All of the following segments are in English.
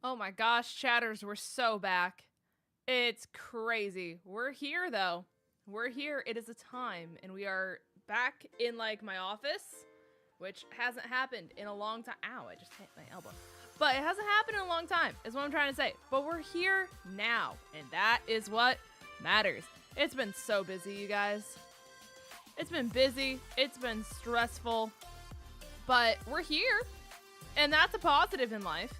Oh my gosh, chatters, we're so back. It's crazy. We're here though. We're here. It is a time and we are back in like my office, which hasn't happened in a long time. Ow, I just hit my elbow. But it hasn't happened in a long time is what I'm trying to say. But we're here now and that is what matters. It's been so busy, you guys. It's been busy. It's been stressful, but we're here and that's a positive in life.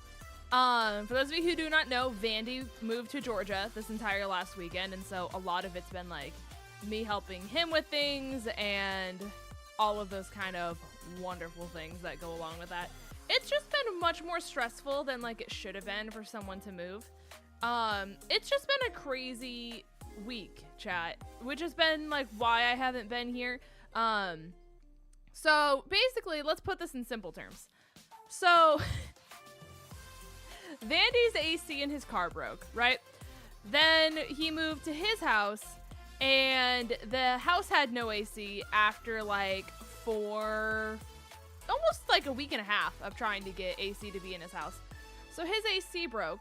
For those of you who do not know, Vandy moved to Georgia this entire last weekend, and so a lot of it's been like me helping him with things and all of those kind of wonderful things that go along with that. It's just been much more stressful than like it should have been for someone to move. It's just been a crazy week, chat, which has been like why I haven't been here. So basically, let's put this in simple terms. So Vandy's AC in his car broke, right? Then he moved to his house, and the house had no AC after like almost like a week and a half of trying to get AC to be in his house. So his AC broke.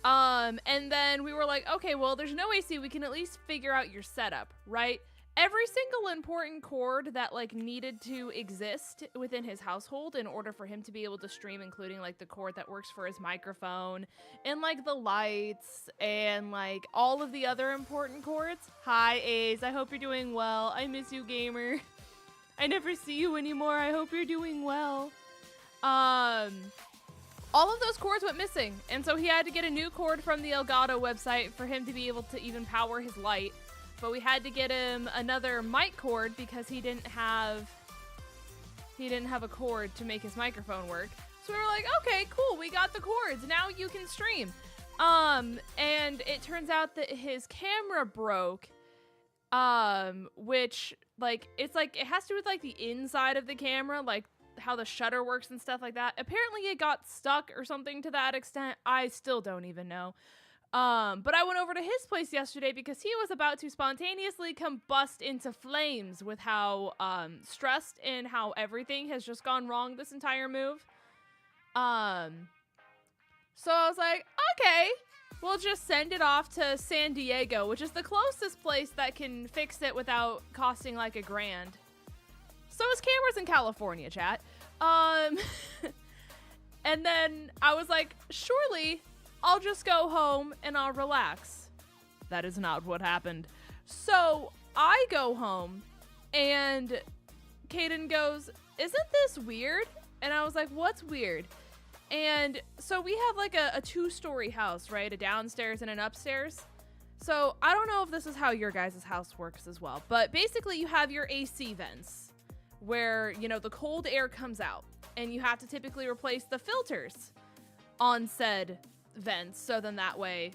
And then we were like, okay, well, there's no AC. We can at least figure out your setup, right? Every single important cord that like needed to exist within his household in order for him to be able to stream, including like the cord that works for his microphone and like the lights and like all of the other important cords. Hi, Ace. I hope you're doing well. I miss you, gamer. I never see you anymore. I hope you're doing well. All of those cords went missing, and so he had to get a new cord from the Elgato website for him to be able to even power his light. But we had to get him another mic cord because he didn't have a cord to make his microphone work. So we were like, okay, cool, we got the cords. Now you can stream. And it turns out that his camera broke, which like it's like it has to do with like the inside of the camera, like how the shutter works and stuff like that. Apparently it got stuck or something to that extent. I still don't even know. But I went over to his place yesterday because he was about to spontaneously combust into flames with how stressed and how everything has just gone wrong this entire move. So I was like, okay, we'll just send it off to San Diego, which is the closest place that can fix it without costing like $1,000. So his camera's in California, chat. And then I was like, surely I'll just go home and I'll relax. That is not what happened. So I go home and Caden goes, isn't this weird? And I was like, what's weird? And so we have like a 2-story house, right? A downstairs and an upstairs. So I don't know if this is how your guys' house works as well, but basically you have your AC vents where, you know, the cold air comes out and you have to typically replace the filters on said vents, so then that way,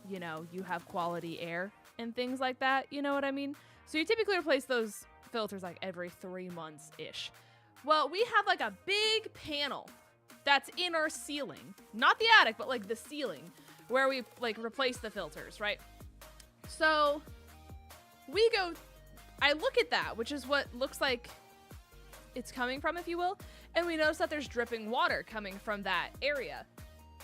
you know, you have quality air and things like that, you know what I mean? So you typically replace those filters like every 3 months ish. Well, we have like a big panel that's in our ceiling, not the attic, but like the ceiling where we like replace the filters, right? So we go, I look at that, which is what looks like it's coming from, if you will, and we notice that there's dripping water coming from that area.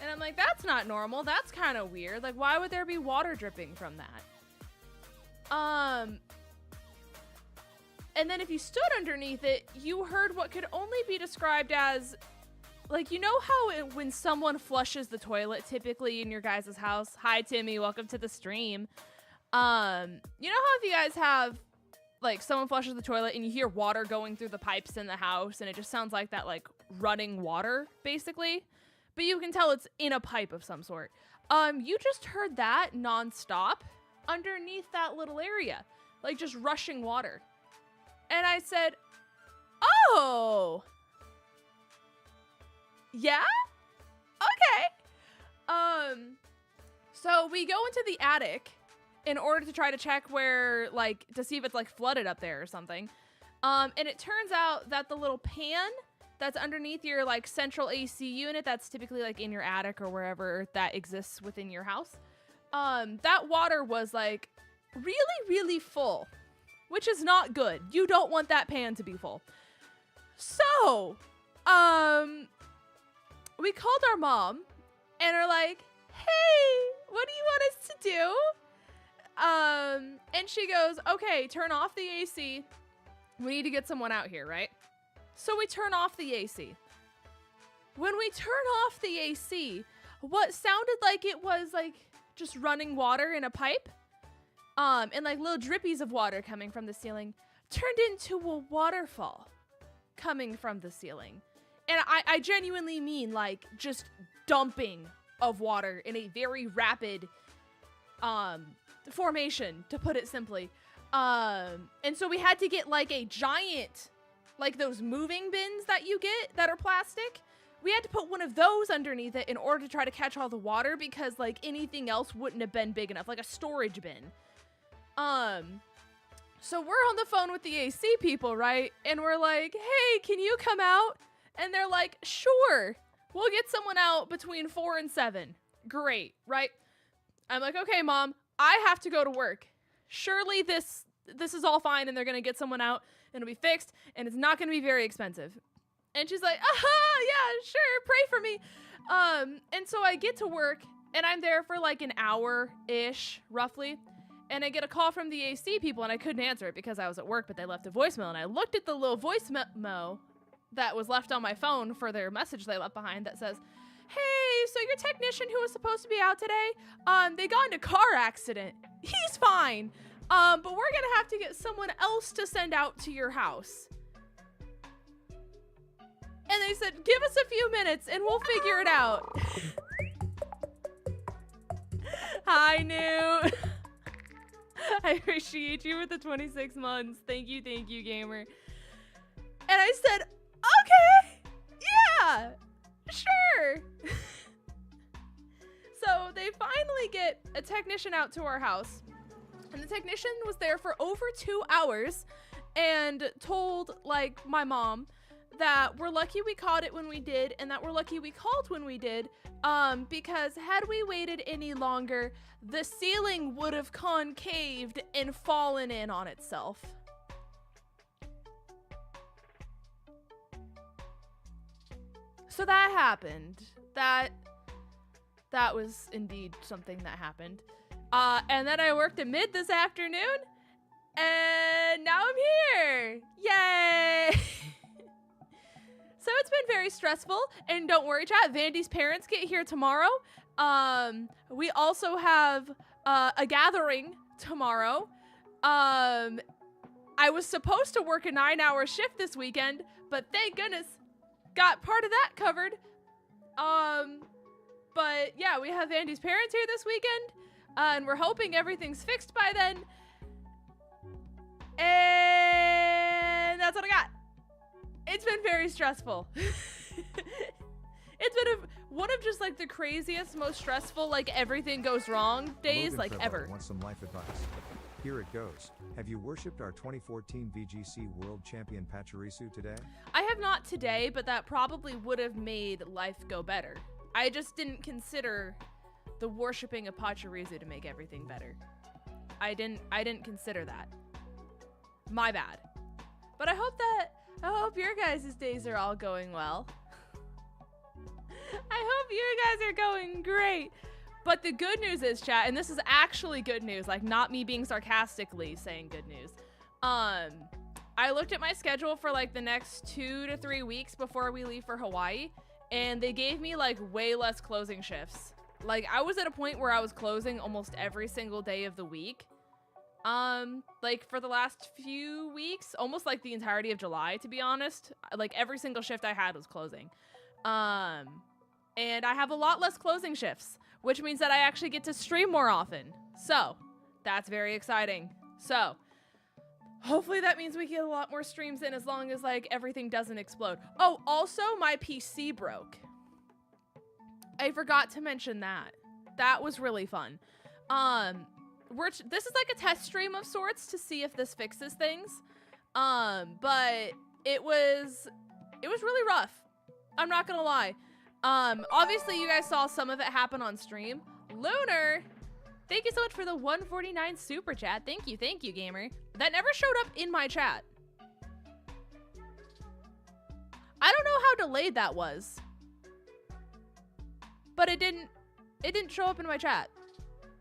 And I'm like, that's not normal. That's kind of weird. Like, why would there be water dripping from that? And then if you stood underneath it, you heard what could only be described as, like, you know how when someone flushes the toilet, typically in your guys' house. Hi, Timmy. Welcome to the stream. You know how if you guys have, like, someone flushes the toilet and you hear water going through the pipes in the house and it just sounds like that, like, running water, basically? But you can tell it's in a pipe of some sort. You just heard that nonstop underneath that little area, like just rushing water. And I said, oh, yeah? Okay. So we go into the attic in order to try to check where, like, to see if it's like flooded up there or something. And it turns out that the little pan that's underneath your like central AC unit that's typically like in your attic or wherever that exists within your house, that water was like really, really full, which is not good. You don't want that pan to be full. So, we called our mom and are like, hey, what do you want us to do? And she goes, okay, turn off the AC. We need to get someone out here, right? So we turn off the AC. When we turn off the AC, what sounded like it was like just running water in a pipe, and like little drippies of water coming from the ceiling turned into a waterfall coming from the ceiling. And I genuinely mean like just dumping of water in a very rapid formation, to put it simply. And so we had to get like a giant, like those moving bins that you get that are plastic. We had to put one of those underneath it in order to try to catch all the water, because like anything else wouldn't have been big enough, like a storage bin. So we're on the phone with the AC people, right? And we're like, hey, can you come out? And they're like, sure, we'll get someone out between 4 and 7. Great, right? I'm like, okay, Mom, I have to go to work. Surely this is all fine, and they're gonna get someone out, and it'll be fixed, and it's not gonna be very expensive. And she's like, yeah, sure, pray for me. And so I get to work, and I'm there for like an hour-ish, roughly. And I get a call from the AC people, and I couldn't answer it because I was at work, but they left a voicemail. And I looked at the little voice memo that was left on my phone for their message they left behind that says, hey, so your technician who was supposed to be out today, they got in a car accident. He's fine. But we're gonna have to get someone else to send out to your house. And they said, give us a few minutes and we'll figure it out. Hi, Newt. I appreciate you with the 26 months. Thank you, gamer. And I said, okay, yeah, sure. So they finally get a technician out to our house. And the technician was there for over 2 hours and told, like, my mom that we're lucky we caught it when we did, and that we're lucky we called when we did, because had we waited any longer, the ceiling would have concaved and fallen in on itself. So that happened. That was indeed something that happened. And then I worked at mid this afternoon, and now I'm here. Yay! So it's been very stressful, and don't worry, chat, Vandy's parents get here tomorrow. We also have a gathering tomorrow. I was supposed to work a 9-hour shift this weekend, but thank goodness got part of that covered. But yeah, we have Vandy's parents here this weekend, and we're hoping everything's fixed by then. And that's what I got. It's been very stressful. It's been one of just like the craziest, most stressful, like everything goes wrong days like ever. Want some life advice? Here it goes. Have you worshipped our 2014 VGC World Champion 𝗏𝗚𝚘 today? I have not today, but that probably would have made life go better. I just didn't consider the worshipping of 𝗏𝗚𝚘 to make everything better. I didn't consider that. My bad. But I hope your guys' days are all going well. I hope you guys are going great. But the good news is, chat, and this is actually good news, like not me being sarcastically saying good news. I looked at my schedule for like the next 2 to 3 weeks before we leave for Hawaii, and they gave me like way less closing shifts. Like I was at a point where I was closing almost every single day of the week. Like for the last few weeks, almost like the entirety of July, to be honest. Like every single shift I had was closing. And I have a lot less closing shifts, which means that I actually get to stream more often. So that's very exciting. So hopefully that means we get a lot more streams in, as long as like everything doesn't explode. Oh, also my PC broke. I forgot to mention that. That was really fun. This is like a test stream of sorts to see if this fixes things. But it was really rough. I'm not gonna lie. Obviously you guys saw some of it happen on stream. Lunar, thank you so much for the 149 super chat. Thank you, gamer. That never showed up in my chat. I don't know how delayed that was, but it didn't It didn't show up in my chat.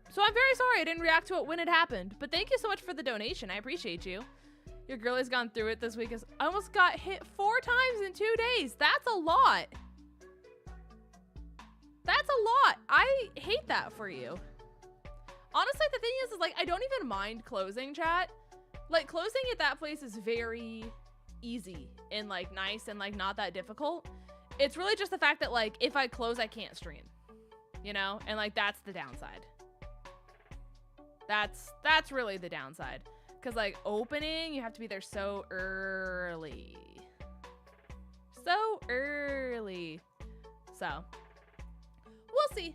So I'm very sorry I didn't react to it when it happened. But thank you so much for the donation. I appreciate you. Your girlie's gone through it this week. I almost got hit 4 times in 2 days. That's a lot. That's a lot. I hate that for you. Honestly, the thing is like, I don't even mind closing, chat. Like, closing at that place is very easy and like nice and like not that difficult. It's really just the fact that like, if I close, I can't stream, you know? And like, that's the downside. That's really the downside. Cause like opening, you have to be there so early. So early. So, we'll see.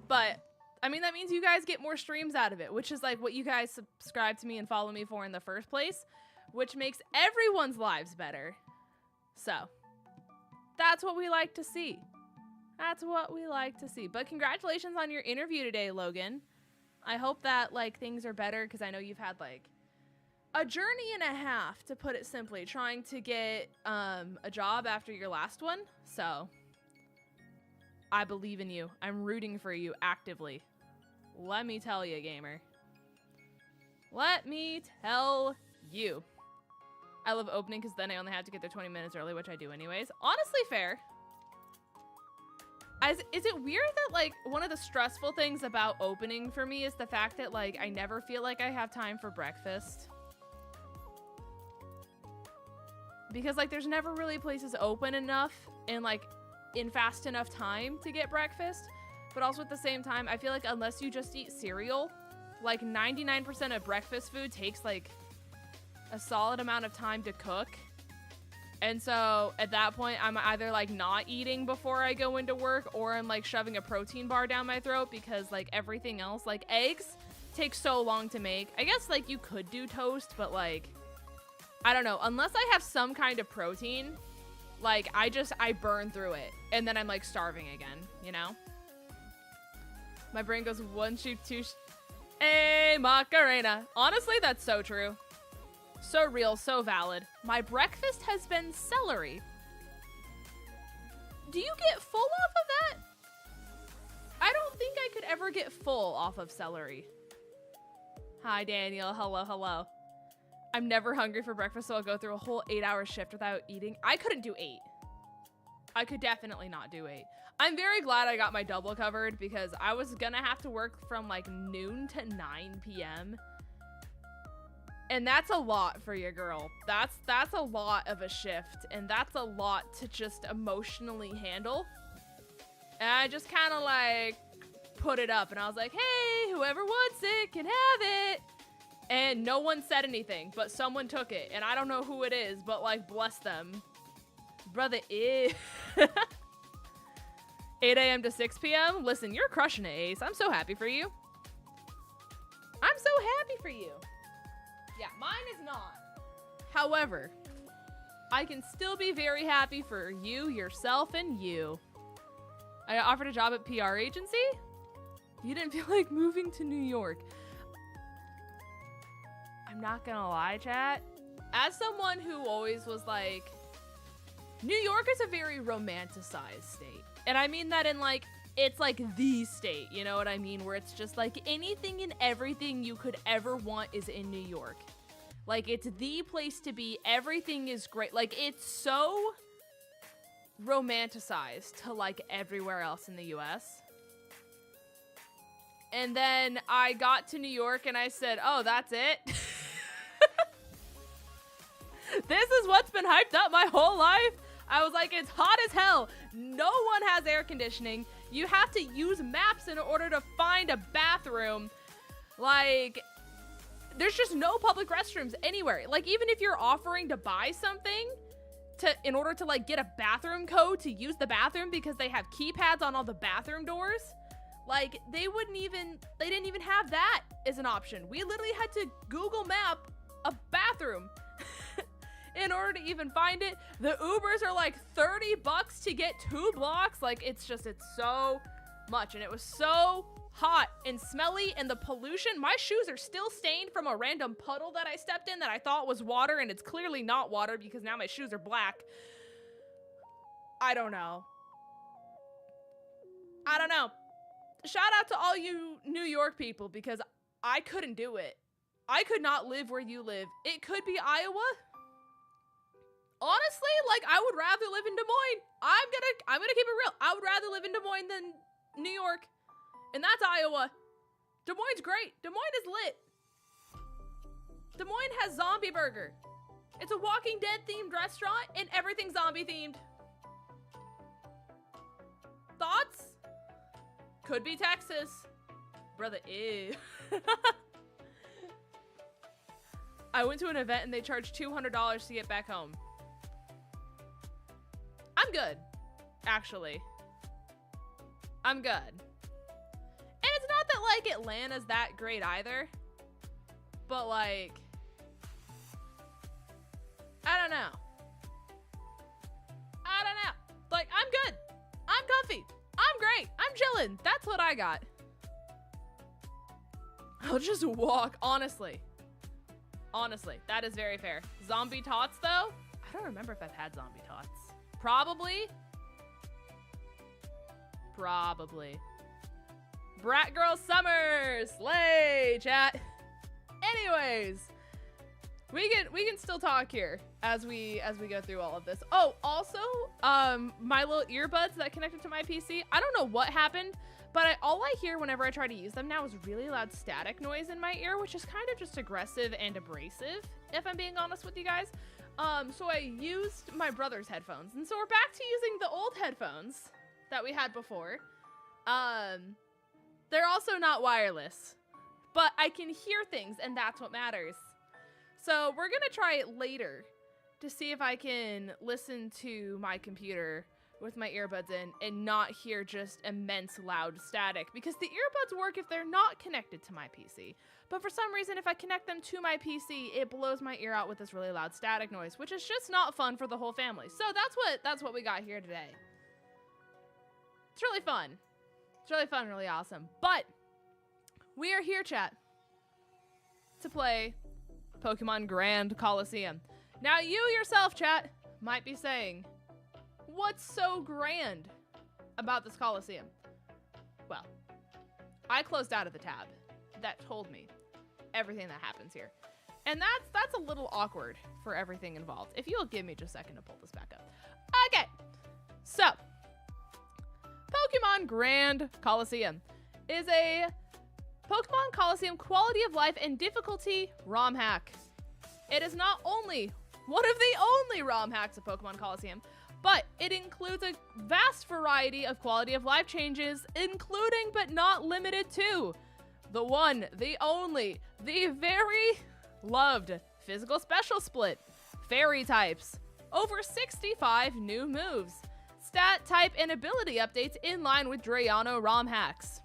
But, I mean, that means you guys get more streams out of it, which is like what you guys subscribe to me and follow me for in the first place, which makes everyone's lives better. So, that's what we like to see. That's what we like to see. But congratulations on your interview today, Logan. I hope that like things are better because I know you've had like a journey and a half, to put it simply, trying to get a job after your last one. So, I believe in you. I'm rooting for you actively. Let me tell you, gamer. Let me tell you. I love opening because then I only have to get there 20 minutes early, which I do anyways. Honestly, fair. Is it weird that like one of the stressful things about opening for me is the fact that like I never feel like I have time for breakfast? Because like there's never really places open enough and like in fast enough time to get breakfast. But also at the same time, I feel like unless you just eat cereal, like 99% of breakfast food takes like a solid amount of time to cook. And so at that point, I'm either like not eating before I go into work, or I'm like shoving a protein bar down my throat because like everything else, like eggs, takes so long to make. I guess like you could do toast, but like, I don't know. Unless I have some kind of protein, like I burn through it and then I'm like starving again, you know? My brain goes 1 shoot 2 Hey, Macarena. Honestly, that's so true. So real, so valid. My breakfast has been celery. Do you get full off of that? I don't think I could ever get full off of celery. Hi, Daniel. Hello, hello. I'm never hungry for breakfast, so I'll go through a whole 8-hour shift without eating. I couldn't do 8. I could definitely not do 8. I'm very glad I got my double covered because I was gonna have to work from like noon to 9 p.m. And that's a lot for your girl. That's a lot of a shift, and that's a lot to just emotionally handle. And I just kind of like put it up, and I was like, hey, whoever wants it can have it. And no one said anything, but someone took it, and I don't know who it is, but like bless them. Brother, 8 a.m. to 6 p.m. Listen, you're crushing it, Ace. I'm so happy for you. I'm so happy for you. Yeah, mine is not. However, I can still be very happy for you, yourself, and you. I got offered a job at PR agency. You didn't feel like moving to New York. I'm not gonna lie, chat. As someone who always was like, New York is a very romanticized state. And I mean that in like, it's like the state, you know what I mean? Where it's just like anything and everything you could ever want is in New York. Like it's the place to be. Everything is great. Like it's so romanticized to like everywhere else in the US. And then I got to New York and I said, oh, that's it. This is what's been hyped up my whole life. I was like, it's hot as hell. No one has air conditioning. You have to use maps in order to find a bathroom. Like, there's just no public restrooms anywhere. Like, even if you're offering to buy something in order to like get a bathroom code to use the bathroom because they have keypads on all the bathroom doors, like they didn't even have that as an option. We literally had to Google map a bathroom in order to even find it. The Ubers are like $30 to get 2 blocks. Like it's so much. And it was so hot and smelly, and the pollution. My shoes are still stained from a random puddle that I stepped in that I thought was water, and it's clearly not water because now my shoes are black. I don't know. shout out to all you New York people, because I couldn't do it. I could not live where you live. It could be Iowa. Honestly, like, I would rather live in Des Moines. I'm gonna keep it real. I would rather live in Des Moines than New York. And that's Iowa. Des Moines' great. Des Moines is lit. Des Moines has Zombie Burger. It's a Walking Dead themed restaurant and everything's zombie themed. Thoughts? Could be Texas. Brother, ew. I went to an event and they charged $200 to get back home. I'm good, actually. I'm good. And it's not that, like, Atlanta's that great either. But, like, I don't know. Like, I'm good. I'm comfy. I'm great. I'm chilling. That's what I got. I'll just walk, honestly. Honestly, that is very fair. Zombie tots, though? I don't remember if I've had zombie tots. Probably. Brat Girl Summer! Slay, chat. Anyways, we can still talk here as we go through all of this. Oh, also, my little earbuds that connected to my PC, I don't know what happened, but all I hear whenever I try to use them now is really loud static noise in my ear, which is kind of just aggressive and abrasive, if I'm being honest with you guys. So I used my brother's headphones, and so we're back to using the old headphones that we had before. They're also not wireless, but I can hear things, and that's what matters. So we're gonna try it later to see if I can listen to my computer with my earbuds in and not hear just immense loud static, because the earbuds work if they're not connected to my PC. But for some reason, if I connect them to my PC, it blows my ear out with this really loud static noise, which is just not fun for the whole family. So that's what we got here today. It's really fun. It's really fun, really awesome. But we are here, chat, to play Pokemon Grand Colosseum. Now you yourself, chat, might be saying, what's so grand about this Colosseum? Well, I closed out of the tab that told me everything that happens here. And that's a little awkward for everything involved. If you'll give me just a second to pull this back up. Okay, so Pokemon Grand Colosseum is a Pokemon Colosseum quality of life and difficulty ROM hack. It is not only one of the only ROM hacks of Pokemon Colosseum, but it includes a vast variety of quality of life changes, including but not limited to the one, the only, the very loved physical special split, fairy types, over 65 new moves, stat, type, and ability updates in line with Drayano ROM hacks.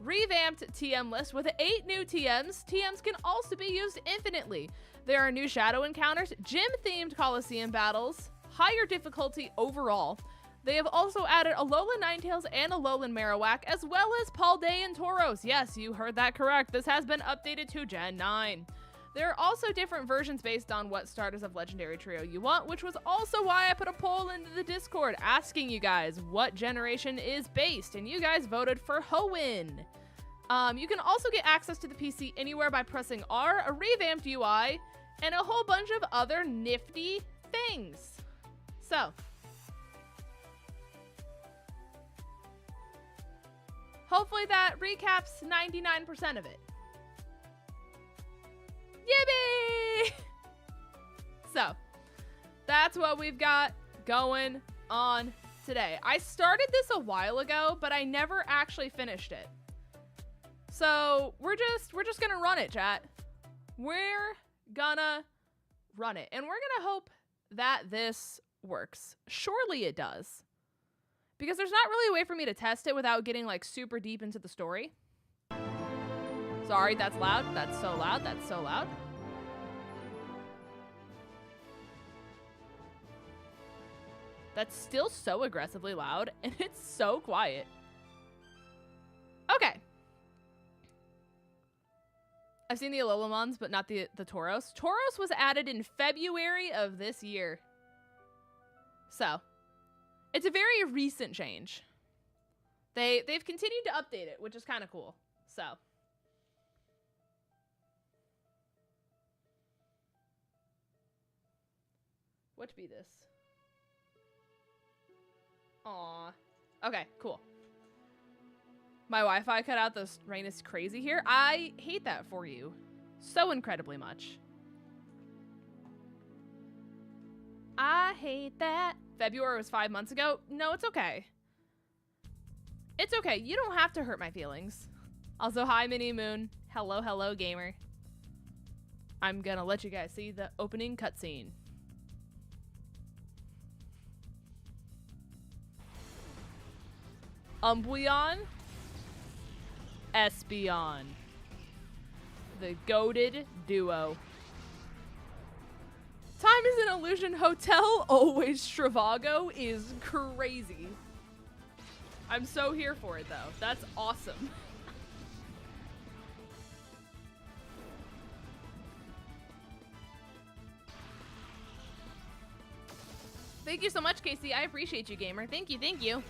Revamped TM list with 8 new TMs. TMs can also be used infinitely. There are new shadow encounters, gym-themed Colosseum battles, higher difficulty overall. They have also added Alolan Ninetales and Alolan Marowak, as well as Paldean Tauros. Yes, you heard that correct. This has been updated to Gen 9. There are also different versions based on what starters of Legendary Trio you want, which was also why I put a poll into the Discord asking you guys what generation is based, and you guys voted for Hoenn. You can also get access to the PC anywhere by pressing R, a revamped UI, and a whole bunch of other nifty things. So, hopefully that recaps 99% of it. Yippee! So, that's what we've got going on today. I started this a while ago, but I never actually finished it. So, we're just gonna run it, chat. We're gonna run it, and we're gonna hope that this works. Surely it does. Because there's not really a way for me to test it without getting like super deep into the story. Sorry, that's loud. That's so loud. That's so loud. That's still so aggressively loud, and it's so quiet. Okay. I've seen the Alolamons, but not the Tauros. Tauros was added in February of this year. So, it's a very recent change. They've continued to update it, which is kind of cool. So. What be this? Aw. Okay, cool. My Wi-Fi cut out. This rain is crazy here. I hate that for you so incredibly much. I hate that. February was 5 months ago. No, it's okay. It's okay. You don't have to hurt my feelings. Also, hi, Mini Moon. Hello, hello, gamer. I'm gonna let you guys see the opening cutscene. Umbreon, Espeon, the goated duo. Time is an illusion. Hotel always Stravago is crazy. I'm so here for it though. That's awesome. Thank you so much, Casey. I appreciate you, gamer. Thank you, thank you.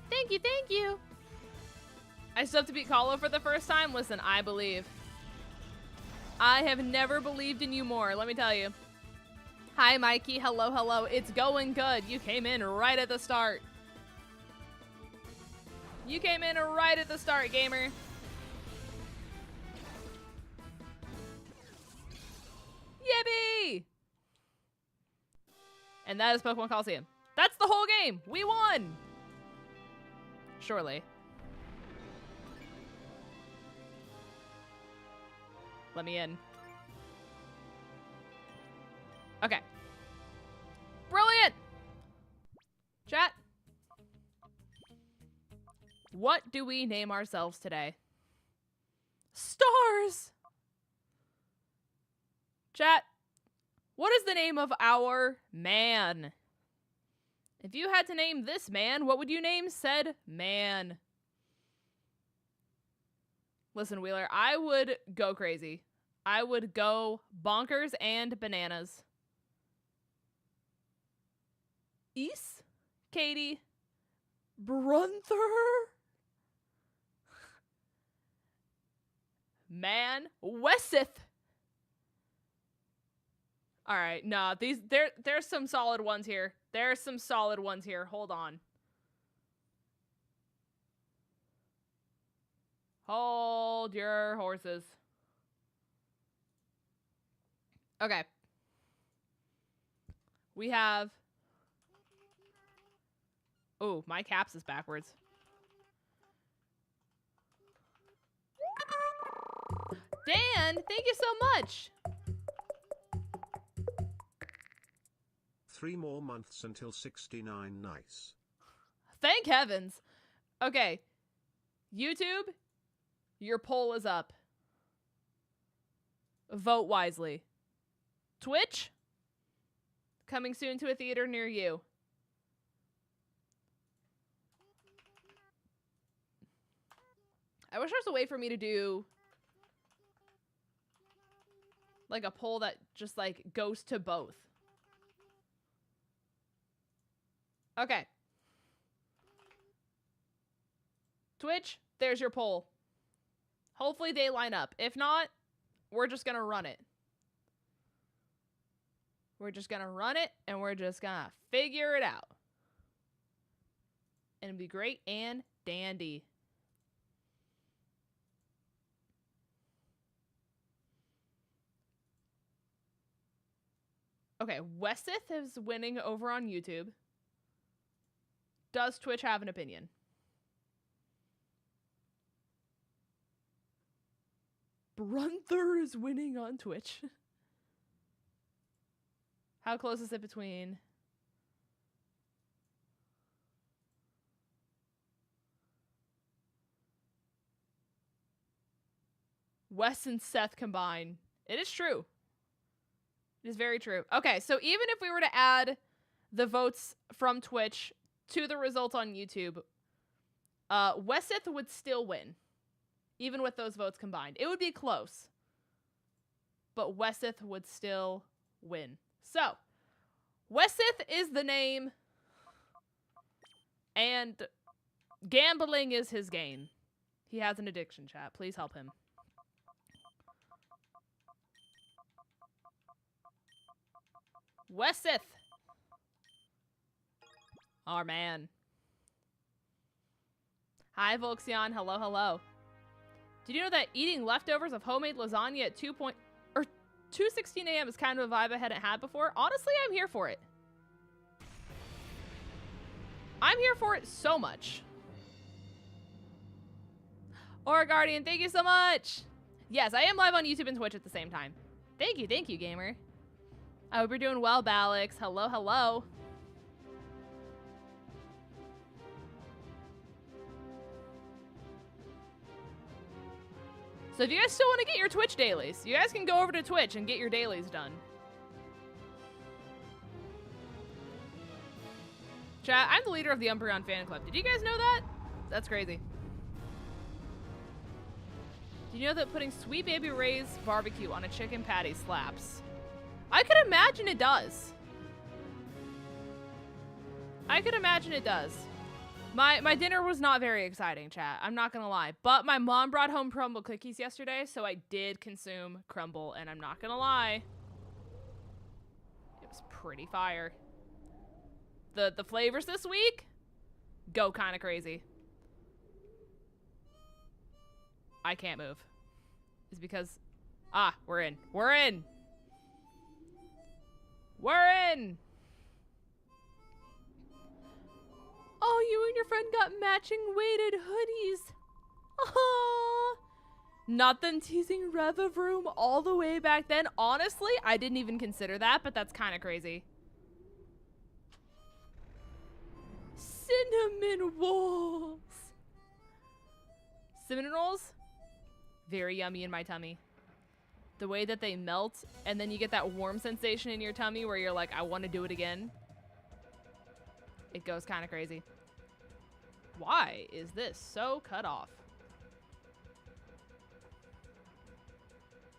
Thank you, thank you. I still have to beat Colo for the first time. Listen, I believe. I have never believed in you more, let me tell you. Hi, Mikey. Hello, hello. It's going good. You came in right at the start. You came in right at the start, gamer. Yippee! And that is Pokemon Colosseum. That's the whole game. We won. Surely. Let me in. Okay. Brilliant! Chat. What do we name ourselves today? Stars! Chat. What is the name of our man? If you had to name this man, what would you name said man? Listen, Wheeler, I would go crazy. I would go bonkers and bananas. East? Katie? Brunther? Man? Wesseth? All right, nah, there's some solid ones here. There's some solid ones here. Hold on. Hold your horses. Okay. We have... Oh, my caps is backwards. Dan, thank you so much. 3 more months until 69 nice. Thank heavens. Okay. YouTube, your poll is up. Vote wisely. Twitch, coming soon to a theater near you. I wish there was a way for me to do like a poll that just like goes to both. Okay. Twitch, there's your poll. Hopefully they line up. If not, we're just gonna run it. We're just gonna run it and we're just gonna figure it out. And it'll be great and dandy. Okay, Wesseth is winning over on YouTube. Does Twitch have an opinion? Brunther is winning on Twitch. How close is it between? Wes and Seth combine. It is true. It is very true. Okay, so even if we were to add the votes from Twitch to the results on YouTube, Weseth would still win. Even with those votes combined. It would be close. But Weseth would still win. So, Weseth is the name. And gambling is his gain. He has an addiction, chat. Please help him. Wesith. Our man. Hi, Volxion. Hello, hello. Did you know that eating leftovers of homemade lasagna at 2:16 a.m. is kind of a vibe I hadn't had before? Honestly, I'm here for it. I'm here for it so much. Aura Guardian, thank you so much. Yes, I am live on YouTube and Twitch at the same time. Thank you, gamer. I hope you're doing well, Balix. Hello, hello. So if you guys still want to get your Twitch dailies, you guys can go over to Twitch and get your dailies done. Chat, I'm the leader of the Umbreon fan club. Did you guys know that? That's crazy. Did you know that putting Sweet Baby Ray's barbecue on a chicken patty slaps? I could imagine it does. I could imagine it does. My dinner was not very exciting, chat. I'm not gonna lie. But my mom brought home crumble cookies yesterday, so I did consume crumble, and I'm not gonna lie. It was pretty fire. The flavors this week go kind of crazy. I can't move. It's because we're in. We're in. We're in. Oh, you and your friend got matching weighted hoodies. Aww. Not them teasing Revavroom all the way back then. Honestly, I didn't even consider that, but that's kind of crazy. Cinnamon rolls. Cinnamon rolls? Very yummy in my tummy. The way that they melt, and then you get that warm sensation in your tummy where you're like, I want to do it again. It goes kind of crazy. Why is this so cut off?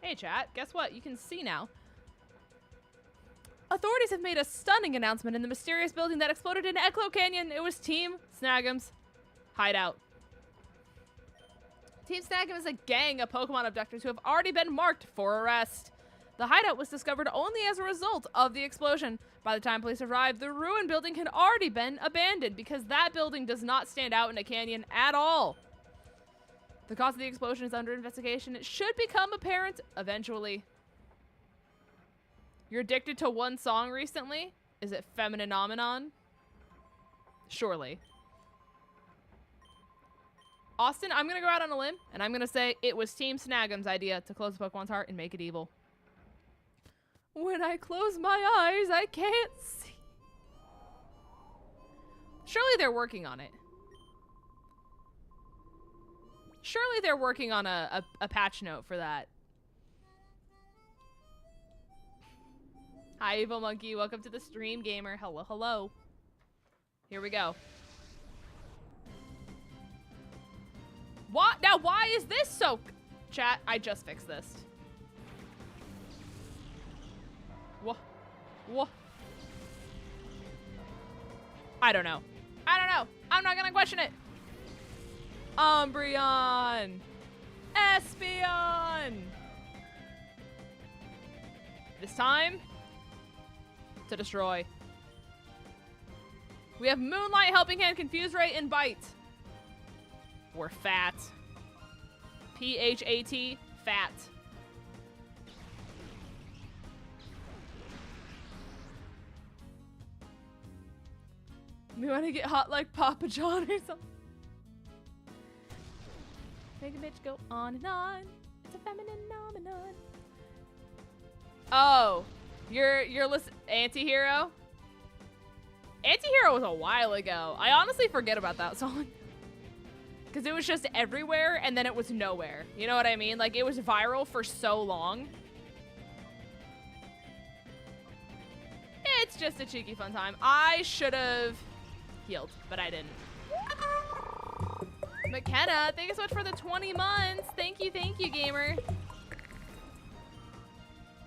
Hey chat, guess what? You can see now. Authorities have made a stunning announcement in the mysterious building that exploded in Eclo Canyon. It was Team 𝗔𝗔𝗓𝚘𝚔𝚘's hideout. Team 𝗔𝗔𝗓𝚘𝚔𝚘 is a gang of Pokemon abductors who have already been marked for arrest. The hideout was discovered only as a result of the explosion. By the time police arrived, the ruined building had already been abandoned because that building does not stand out in a canyon at all. The cause of the explosion is under investigation. It should become apparent eventually. You're addicted to one song recently? Is it Femininomenon? Surely. Austin, I'm gonna go out on a limb, and I'm gonna say it was Team 𝗔𝗔𝗓𝚘𝚘's idea to close Pokemon's heart and make it evil. When I close my eyes, I can't see. Surely they're working on it. Surely they're working on a patch note for that. Hi, Evil Monkey. Welcome to the stream, gamer. Hello, hello. Here we go. What? Now, why is this so... Chat, I just fixed this. What? What? I don't know. I don't know. I'm not gonna question it. Umbreon. Espeon. This time, to destroy. We have Moonlight, Helping Hand, Confuse Ray, and Bite. We're fat. P-H-A-T, fat. We want to get hot like Papa John or something. Make a bitch go on and on. It's a feminine phenomenon. Oh, you're listening, Antihero? Antihero was a while ago. I honestly forget about that song. Because it was just everywhere and then it was nowhere. You know what I mean? Like, it was viral for so long. It's just a cheeky fun time. I should have healed, but I didn't. McKenna, thank you so much for the 20 months. Thank you, gamer.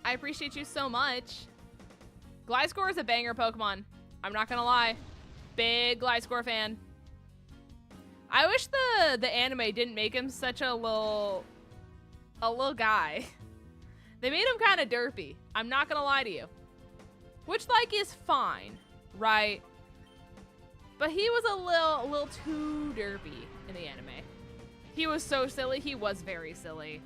I appreciate you so much. Gliscor is a banger Pokemon. I'm not gonna lie. Big Gliscor fan. I wish the anime didn't make him such a little guy. They made him kind of derpy. I'm not gonna lie to you. Which, like, is fine, right? But he was a little too derpy in the anime. He was so silly. He was very silly.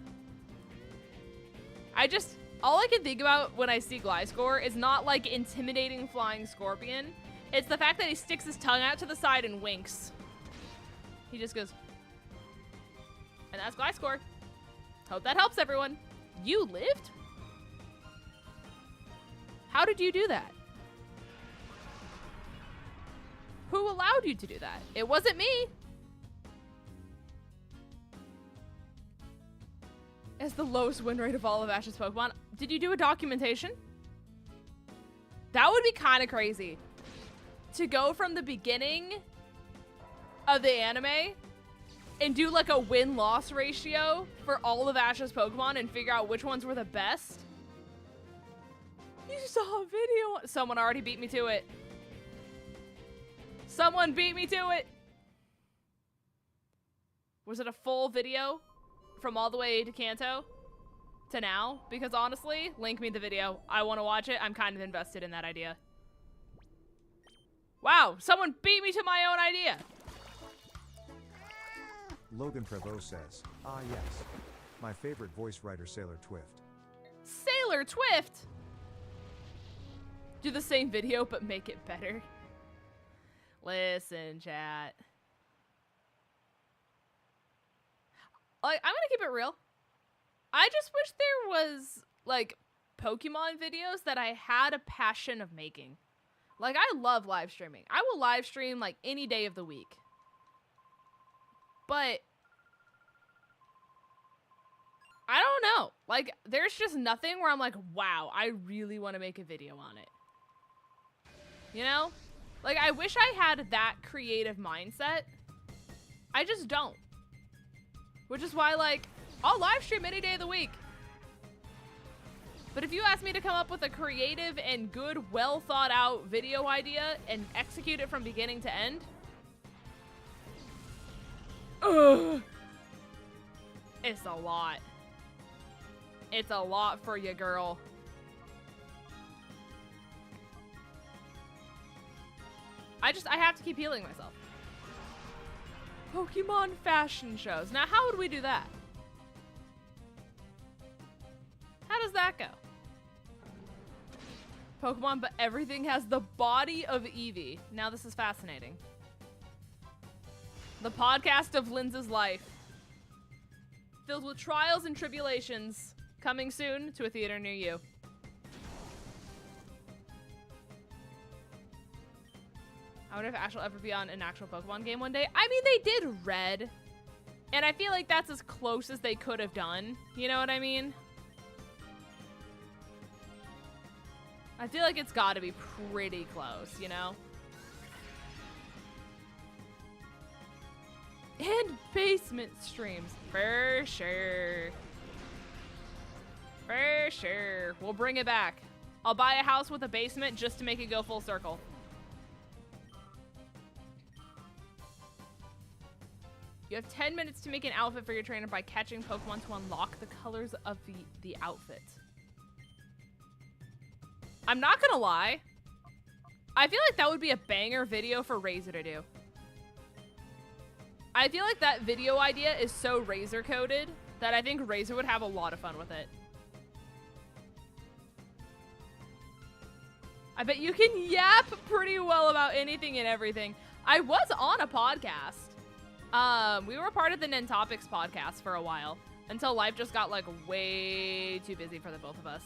All I can think about when I see Gliscor is not like intimidating flying scorpion. It's the fact that he sticks his tongue out to the side and winks. He just goes, and that's Gliscor. Hope that helps everyone. You lived? How did you do that? Who allowed you to do that? It wasn't me. As the lowest win rate of all of Ash's Pokemon. Did you do a documentation? That would be kind of crazy. To go from the beginning of the anime and do like a win-loss ratio for all of Ash's Pokemon and figure out which ones were the best. You saw a video. Someone already beat me to it. Someone beat me to it. Was it a full video from all the way to Kanto to now? Because honestly, link me the video. I want to watch it. I'm kind of invested in that idea. Wow, someone beat me to my own idea. Logan Prevost says, ah yes, my favorite voice writer Sailor Twift. Sailor Twift? Do the same video, but make it better. Listen, chat. Like, I'm gonna keep it real. I just wish there was, like, Pokemon videos that I had a passion of making. Like, I love live streaming. I will live stream, like, any day of the week. But I don't know. Like, there's just nothing where I'm like, wow, I really want to make a video on it. You know? Like, I wish I had that creative mindset. I just don't. Which is why, like, I'll live stream any day of the week. But if you ask me to come up with a creative and good, well thought out video idea and execute it from beginning to end, it's a lot. It's a lot for you, girl. I have to keep healing myself. Pokemon fashion shows. Now, how would we do that? How does that go? Pokemon, but everything has the body of Eevee. Now this is fascinating. The podcast of Linz's life. Filled with trials and tribulations. Coming soon to a theater near you. I wonder if Ash will ever be on an actual Pokemon game one day. I mean, they did Red. And I feel like that's as close as they could have done. You know what I mean? I feel like it's got to be pretty close, you know? And basement streams. For sure. For sure. We'll bring it back. I'll buy a house with a basement just to make it go full circle. You have 10 minutes to make an outfit for your trainer by catching Pokemon to unlock the colors of the outfit. I'm not gonna lie. I feel like that would be a banger video for Razor to do. I feel like that video idea is so Razor coded that I think Razor would have a lot of fun with it. I bet you can yap pretty well about anything and everything. I was on a podcast. We were part of the Nintopics podcast for a while until life just got like way too busy for the both of us.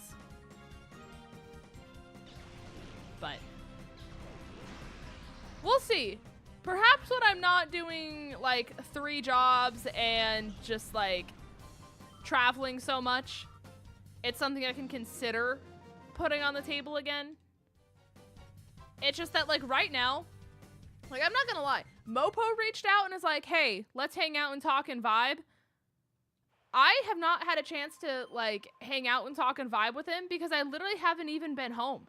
But we'll see. Perhaps when I'm not doing like 3 jobs and just like traveling so much, it's something I can consider putting on the table again. It's just that like right now, like I'm not gonna lie, Mopo reached out and is like, hey, let's hang out and talk and vibe. I have not had a chance to like hang out and talk and vibe with him because I literally haven't even been home.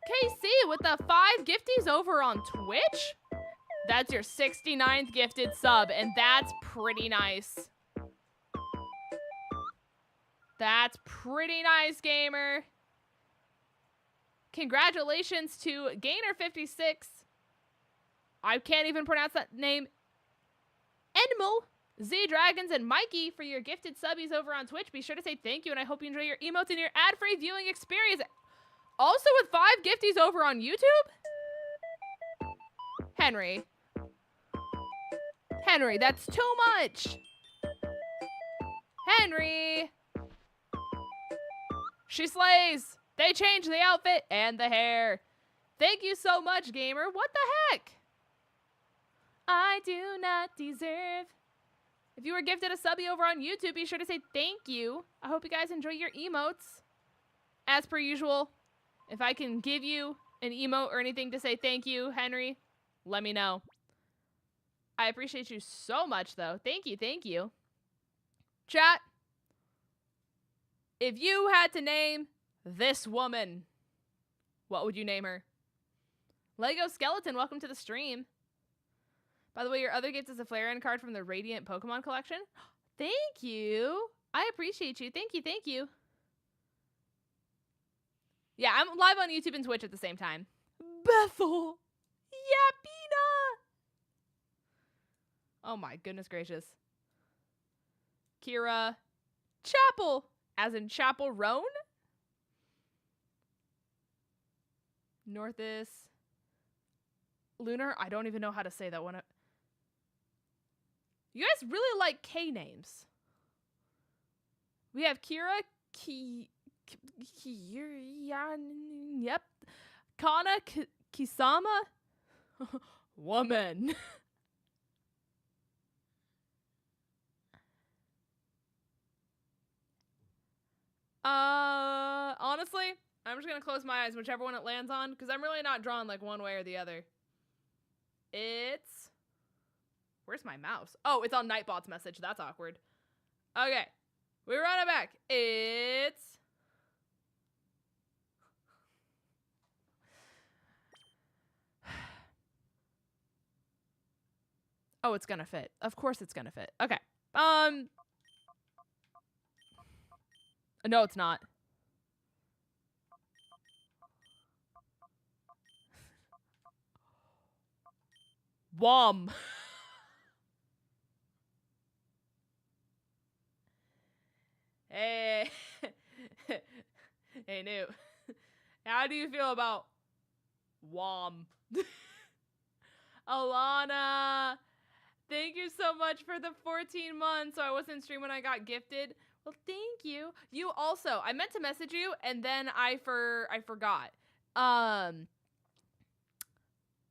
KC with the 5 gifties over on Twitch? That's your 69th gifted sub, and that's pretty nice. That's pretty nice, gamer. Congratulations to Gainer56. I can't even pronounce that name. Enmel, Z-Dragons, and Mikey for your gifted subbies over on Twitch. Be sure to say thank you, and I hope you enjoy your emotes and your ad-free viewing experience. Also with 5 gifties over on YouTube. Henry. Henry, that's too much. Henry. She slays. They changed the outfit and the hair. Thank you so much, gamer. What the heck? I do not deserve. If you were gifted a subby over on YouTube, be sure to say thank you. I hope you guys enjoy your emotes. As per usual, if I can give you an emote or anything to say thank you, Henry, let me know. I appreciate you so much, though. Thank you, thank you. Chat. If you had to name this woman, what would you name her? Lego Skeleton, welcome to the stream. By the way, your other gift is a Flareon card from the Radiant Pokemon collection. Thank you. I appreciate you. Thank you, thank you. Yeah, I'm live on YouTube and Twitch at the same time. Bethel. Yapina. Oh my goodness gracious. Kira. Chapel. As in Chapel Roan? Northis. Lunar. I don't even know how to say that one. You guys really like K names. We have Kira. Yep. Kana Kisama. Woman. Honestly, I'm just gonna close my eyes, whichever one it lands on, because I'm really not drawn like one way or the other. It's... Where's my mouse? Oh, it's on Nightbot's message. That's awkward. Okay. We run it back. It's... Oh, it's gonna fit. Of course it's gonna fit. Okay. No, it's not. Wom. Hey. Hey, Newt. How do you feel about Wom? Alana. Thank you so much for the 14 months. So I wasn't streaming when I got gifted. Well, thank you. You also, I meant to message you and then I forgot.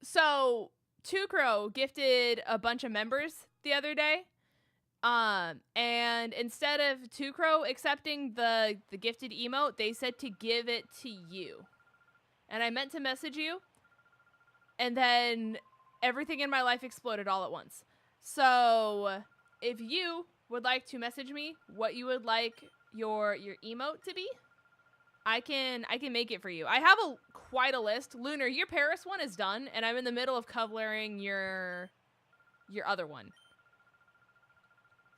So Two-Crow gifted a bunch of members the other day. And instead of Two-Crow accepting the gifted emote, they said to give it to you. And I meant to message you. And then everything in my life exploded all at once. So if you would like to message me what you would like your emote to be, I can make it for you. I have quite a list. Lunar, your Paris one is done, and I'm in the middle of covering your other one.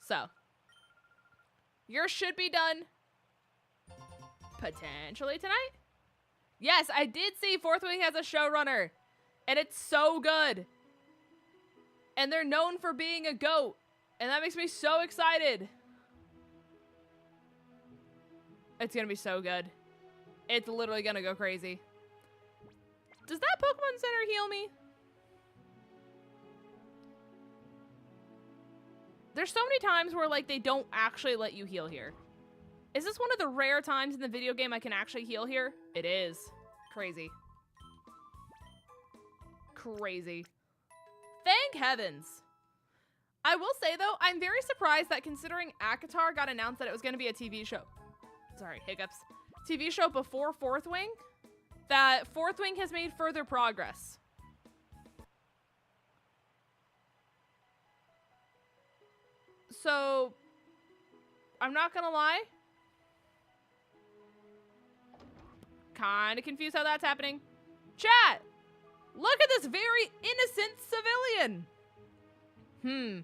So yours should be done potentially tonight. Yes, I did see Fourth Wing has a showrunner, and it's so good. And they're known for being a goat. And that makes me so excited. It's gonna be so good. It's literally gonna go crazy. Does that Pokemon Center heal me? There's so many times where like they don't actually let you heal here. Is this one of the rare times in the video game I can actually heal here? It is. Crazy. Crazy. Thank heavens. I will say, though, I'm very surprised that considering ACOTAR got announced that it was going to be a TV show. Sorry, hiccups. TV show before Fourth Wing, that Fourth Wing has made further progress. So, I'm not going to lie. Kind of confused how that's happening. Chat! Look at this very innocent civilian.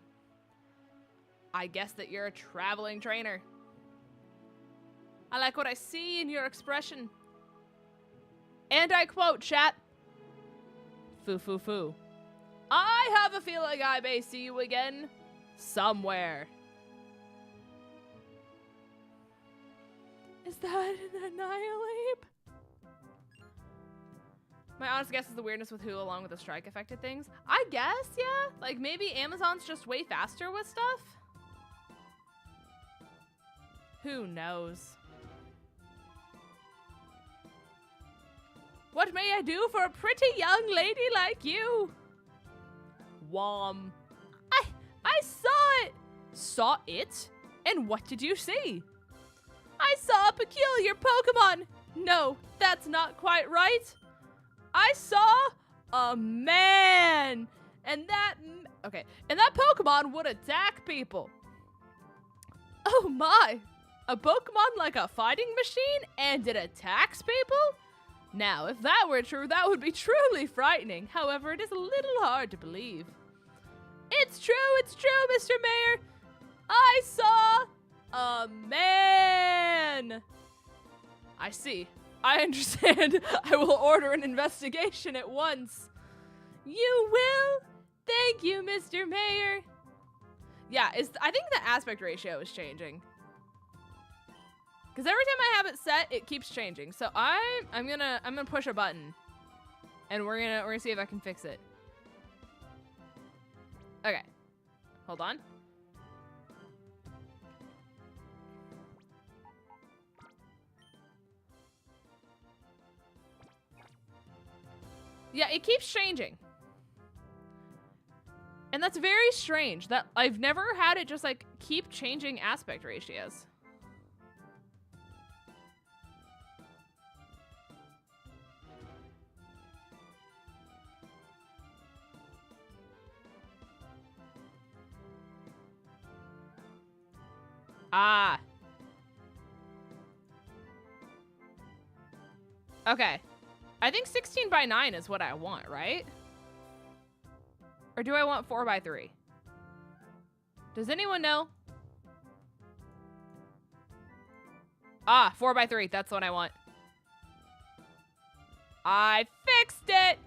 I guess that you're a traveling trainer. I like what I see in your expression. And I quote, chat. Foo foo foo. I have a feeling I may see you again somewhere. Is that an annihilate? My honest guess is the weirdness with who along with the strike affected things. I guess, yeah. Like maybe Amazon's just way faster with stuff. Who knows? What may I do for a pretty young lady like you? Wom. I saw it! Saw it? And what did you see? I saw a peculiar Pokemon. No, that's not quite right. I saw a man. And that Pokemon would attack people. Oh my. A Pokemon like a fighting machine and it attacks people? Now, if that were true, that would be truly frightening. However, it is a little hard to believe. It's true, Mr. Mayor. I saw a man. I see. I understand. I will order an investigation at once. You will? Thank you, Mr. Mayor. Yeah, I think the aspect ratio is changing. Because every time I have it set, it keeps changing. So I'm gonna push a button, and we're gonna see if I can fix it. Okay, hold on. Yeah, it keeps changing, and that's very strange. That I've never had it just like keep changing aspect ratios. Ah. Okay. I think 16:9 is what I want, right? Or do I want 4:3? Does anyone know? Ah, 4:3. That's what I want. I fixed it!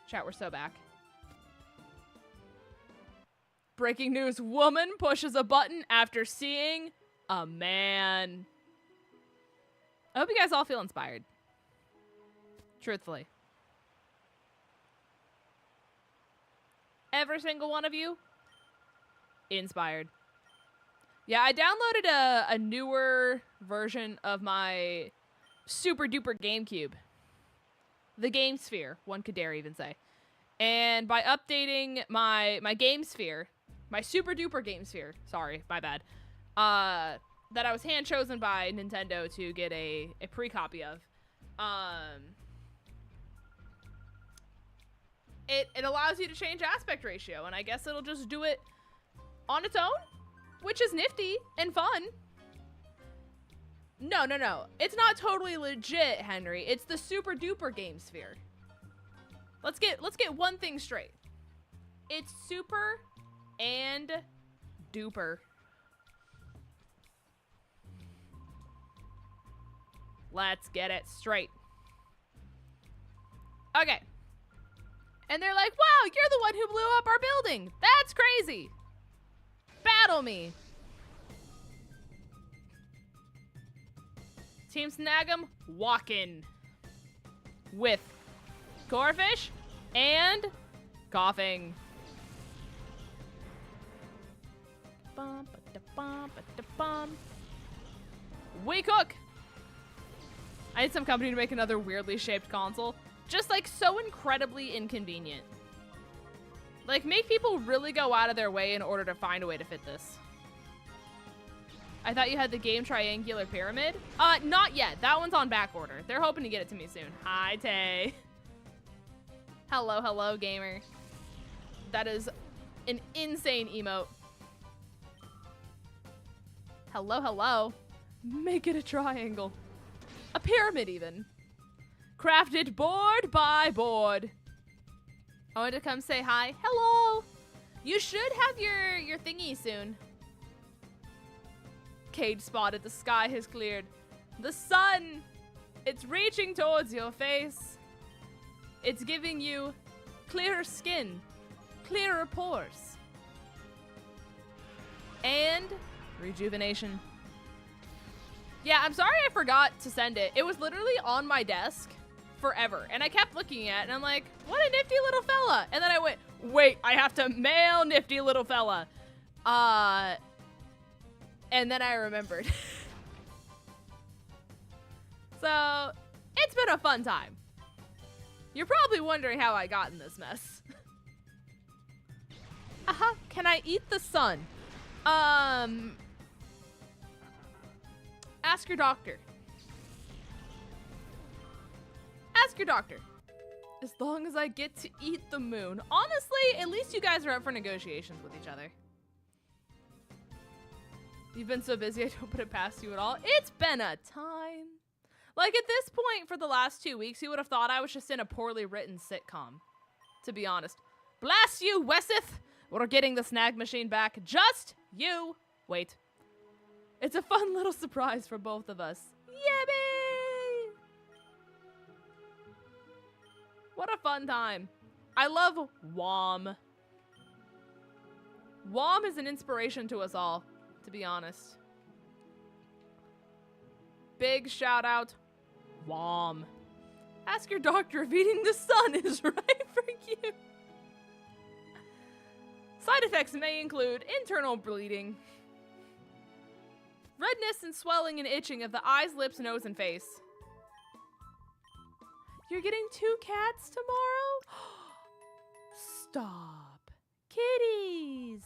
Chat, we're so back. Breaking news, woman pushes a button after seeing a man. I hope you guys all feel inspired. Truthfully. Every single one of you, inspired. Yeah, I downloaded a newer version of my super duper GameCube. The Game Sphere, one could dare even say. And by updating my Game Sphere, my super duper Game Sphere, sorry, my bad, that I was hand chosen by Nintendo to get a pre-copy of, it allows you to change aspect ratio, and I guess it'll just do it on its own, which is nifty and fun. No. It's not totally legit, Henry. It's the super duper Game Sphere. Let's get one thing straight. It's super and duper. Let's get it straight. Okay. And they're like, wow, you're the one who blew up our building. That's crazy. Battle me. Team Snag'em walking with Corfish and coughing. We cook. I need some company to make another weirdly shaped console. Just like so incredibly inconvenient. Like make people really go out of their way in order to find a way to fit this. I thought you had the game Triangular Pyramid. Not yet. That one's on back order. They're hoping to get it to me soon. Hi, Tay. Hello, gamer. That is an insane emote. Hello. Make it a triangle. A pyramid, even. Crafted board by board. I wanted to come say hi. Hello. You should have your thingy soon. Cage spotted. The sky has cleared. The sun, it's reaching towards your face. It's giving you clearer skin, clearer pores, and rejuvenation. Yeah, I'm sorry I forgot to send it. It was literally on my desk forever, and I kept looking at it, and I'm like, what a nifty little fella. And then I went, wait, I have to mail nifty little fella. And then I remembered. So, it's been a fun time. You're probably wondering how I got in this mess. Can I eat the sun? Ask your doctor. Ask your doctor. As long as I get to eat the moon. Honestly, at least you guys are up for negotiations with each other. You've been so busy, I don't put it past you at all. It's been a time. Like, at this point, for the last 2 weeks, you would have thought I was just in a poorly written sitcom. To be honest. Blast you, Weseth! We're getting the snag machine back. Just you wait. It's a fun little surprise for both of us. Yippee! What a fun time. I love WOM. WOM is an inspiration to us all, to be honest. Big shout out, WOM. Ask your doctor if eating the sun is right for you. Side effects may include internal bleeding, redness and swelling and itching of the eyes, lips, nose, and face. You're getting 2 cats tomorrow? Stop. Kitties.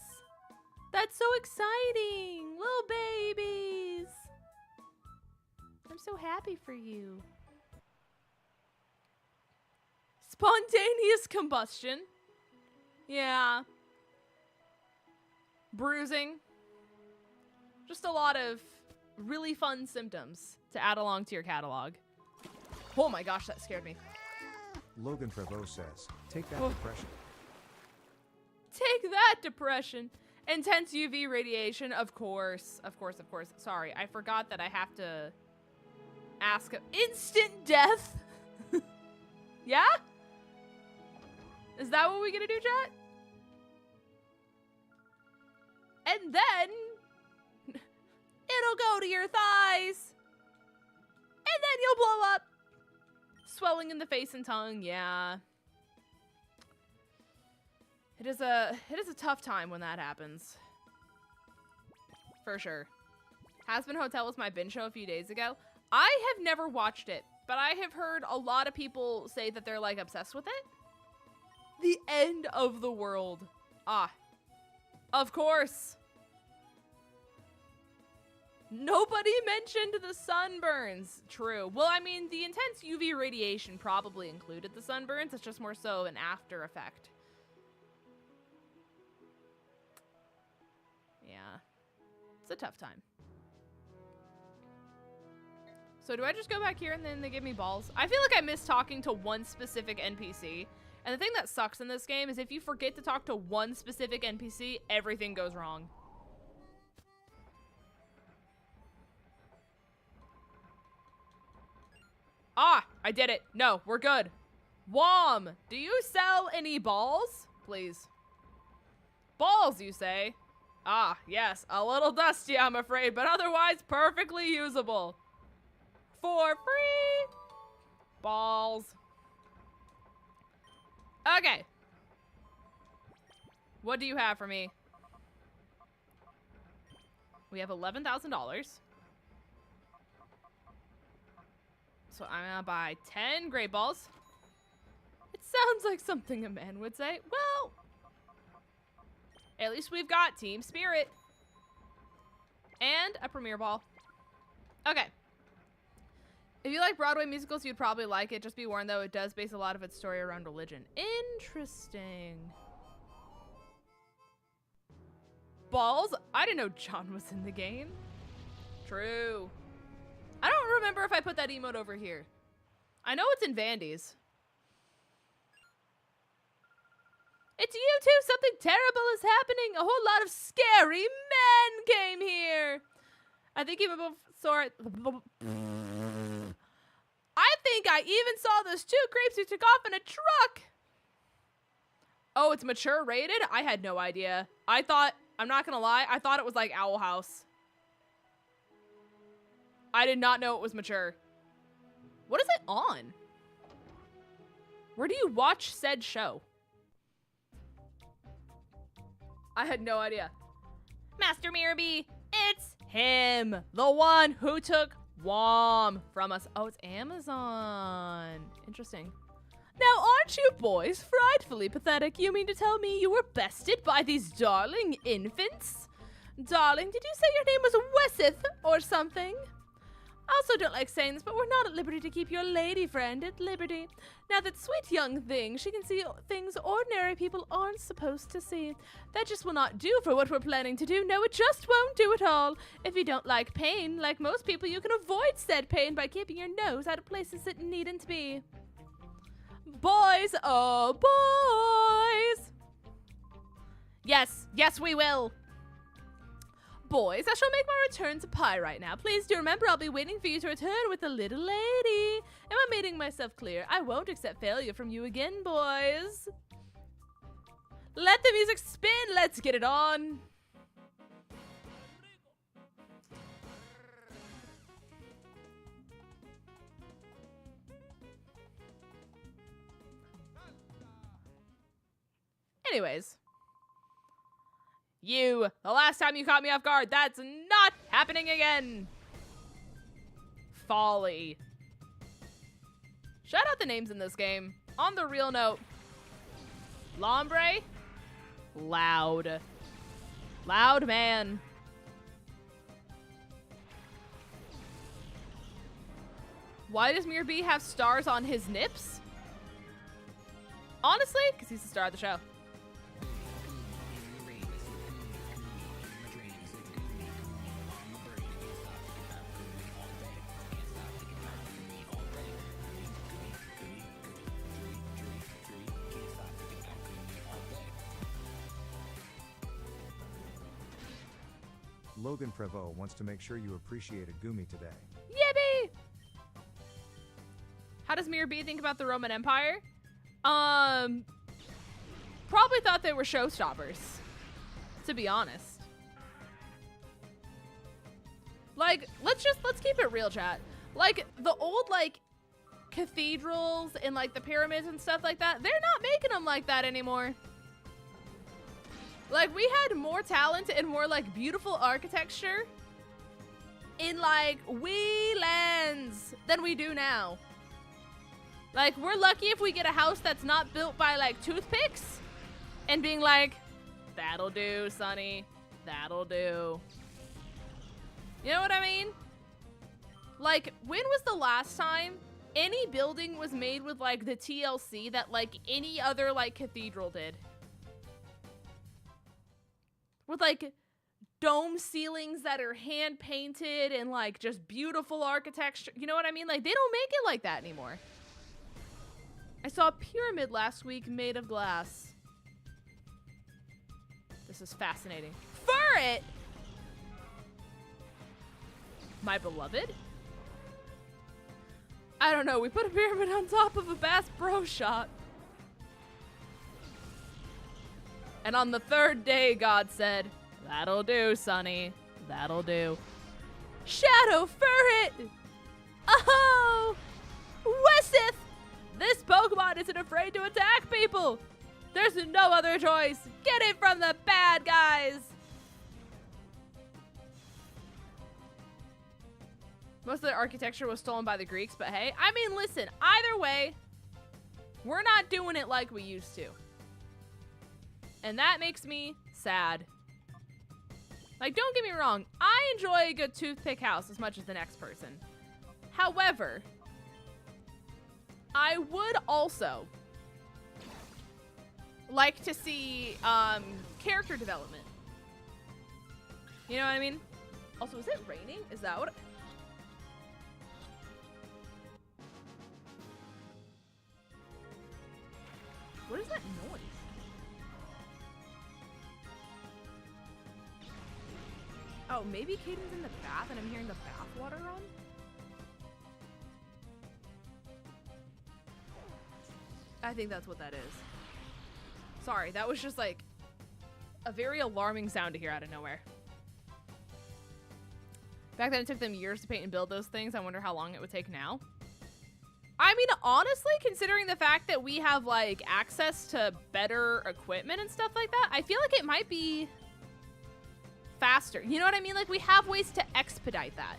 That's so exciting. Little babies. I'm so happy for you. Spontaneous combustion. Yeah. Bruising. Just a lot of really fun symptoms to add along to your catalog. Oh my gosh, that scared me. Logan Prevost says, take that depression. Take that depression. Intense UV radiation, of course. Of course, of course. Sorry, I forgot that I have to ask. Instant death? Yeah? Is that what we gonna do, chat? And then it'll go to your thighs. And then you'll blow up. Swelling in the face and tongue, yeah. It is a tough time when that happens. For sure. Hazbin Hotel was my binge show a few days ago. I have never watched it, but I have heard a lot of people say that they're like obsessed with it. The end of the world. Ah. Of course. Nobody mentioned the sunburns. True. Well, I mean, the intense UV radiation probably included the sunburns. It's just more so an after effect. Yeah. It's a tough time. So do I just go back here and then they give me balls? I feel like I miss talking to one specific NPC. And the thing that sucks in this game is if you forget to talk to one specific NPC, everything goes wrong. Ah, I did it. No, we're good. WOM, do you sell any balls? Please. Balls, you say? Ah, yes, a little dusty, I'm afraid, but otherwise perfectly usable. For free. Balls. Okay. What do you have for me? We have $11,000. So I'm gonna buy 10 great balls. It sounds like something a man would say. Well, at least we've got team spirit. And a premiere ball. Okay. If you like Broadway musicals, you'd probably like it. Just be warned, though, it does base a lot of its story around religion. Interesting. Balls? I didn't know John was in the game. True. I don't remember if I put that emote over here. I know it's in Vandy's. It's you two! Something terrible is happening! A whole lot of scary men came here! I think even before... I think I even saw those two creeps who took off in a truck! Oh, it's mature rated? I had no idea. I thought... I'm not gonna lie, I thought it was like Owl House. I did not know it was mature. What is it on? Where do you watch said show? I had no idea. Master Mirabee, it's him. The one who took WOM from us. Oh, it's Amazon. Interesting. Now, aren't you boys frightfully pathetic? You mean to tell me you were bested by these darling infants? Darling, did you say your name was Wesseth or something? I also don't like saying this, but we're not at liberty to keep your lady friend at liberty. Now that sweet young thing, she can see things ordinary people aren't supposed to see. That just will not do for what we're planning to do. No, it just won't do at all. If you don't like pain, like most people, you can avoid said pain by keeping your nose out of places it needn't be. Boys, oh boys! Yes, yes we will! Boys, I shall make my return to Pi right now. Please do remember I'll be waiting for you to return with the little lady. Am I making myself clear? I won't accept failure from you again, boys. Let the music spin. Let's get it on. Anyways. You, the last time you caught me off guard, that's not happening again. Folly. Shout out the names in this game. On the real note. Lombre. Loud. Loud man. Why does Mirabee have stars on his nips? Honestly, because he's the star of the show. Logan Prevost wants to make sure you appreciated Gumi today. Yippee! How does Mirabee think about the Roman Empire? Probably thought they were showstoppers, to be honest. Like, let's keep it real, chat. Like, the old, like, cathedrals and, like, the pyramids and stuff like that, they're not making them like that anymore. Like, we had more talent and more, like, beautiful architecture in, like, wee lands than we do now. Like, we're lucky if we get a house that's not built by, like, toothpicks and being like, that'll do, Sonny. That'll do. You know what I mean? Like, when was the last time any building was made with, like, the TLC that, like, any other, like, cathedral did? With, like, dome ceilings that are hand-painted and, like, just beautiful architecture. You know what I mean? Like, they don't make it like that anymore. I saw a pyramid last week made of glass. This is fascinating. Furret! My beloved? I don't know. We put a pyramid on top of a Bass Pro Shop. And on the third day, God said, that'll do, Sonny. That'll do. Shadow Furret! Oh! Wesseth! This Pokemon isn't afraid to attack people! There's no other choice! Get it from the bad guys! Most of the architecture was stolen by the Greeks, but hey, I mean, listen, either way, we're not doing it like we used to. And that makes me sad. Like, don't get me wrong, I enjoy a good toothpick house as much as the next person. However, I would also like to see character development. You know what I mean? Also, is it raining? Is that what? Oh, maybe Caden's in the bath and I'm hearing the bath water run? I think that's what that is. Sorry, that was just like a very alarming sound to hear out of nowhere. Back then it took them years to paint and build those things. I wonder how long it would take now. I mean, honestly, considering the fact that we have like access to better equipment and stuff like that, I feel like it might be faster. You know what I mean? Like we have ways to expedite that.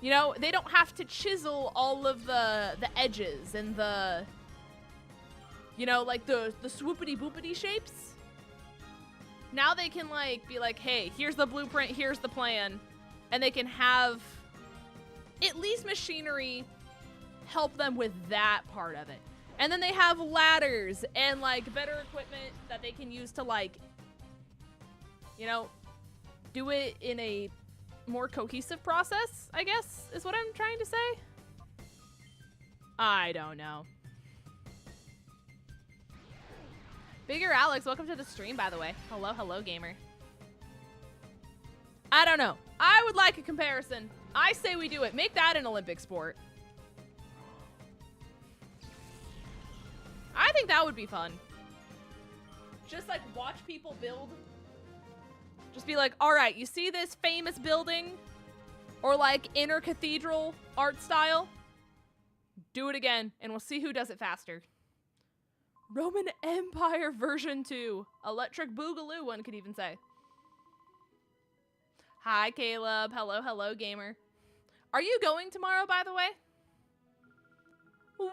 You know, they don't have to chisel all of the edges and the, you know, like the swoopity boopity shapes. Now they can like be like, hey, here's the blueprint, here's the plan. And they can have at least machinery help them with that part of it. And then they have ladders and like better equipment that they can use to like, you know, do it in a more cohesive process, I guess, is what I'm trying to say. I don't know. Bigger Alex, welcome to the stream, by the way. Hello, hello, gamer. I don't know. I would like a comparison. I say we do it. Make that an Olympic sport. I think that would be fun. Just like watch people build. Just be like, all right, you see this famous building or like inner cathedral art style? Do it again and we'll see who does it faster. Roman Empire version 2. Electric Boogaloo, one could even say. Hi, Caleb. Hello, hello, gamer. Are you going tomorrow, by the way? Whom!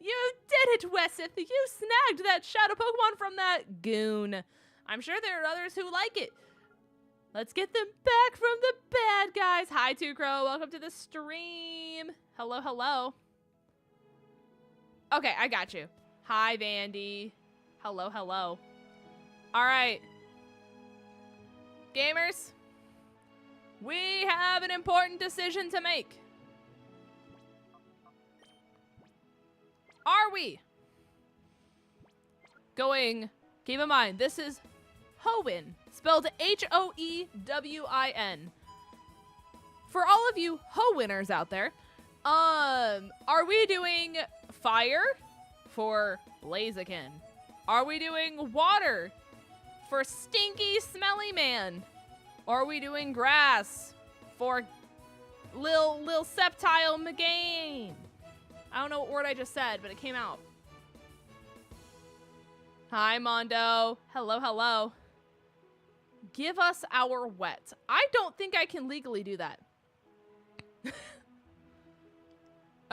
You did it, Wesith! You snagged that shadow Pokemon from that goon. I'm sure there are others who like it. Let's get them back from the bad guys. Hi, Two Crow. Welcome to the stream. Hello, hello. Okay, I got you. Hi, Vandy. Hello, hello. All right. Gamers, we have an important decision to make. Are we going, keep in mind, this is Hoenn, spelled H-O-E-W-I-N. For all of you Hoenners out there, are we doing fire for Blaziken? Are we doing water for Stinky Smelly Man? Or are we doing grass for Lil 𝗵𝗓𝗓 I don't know what word I just said, but it came out. Hi, Mondo. Hello, hello. Give us our wet. I don't think I can legally do that.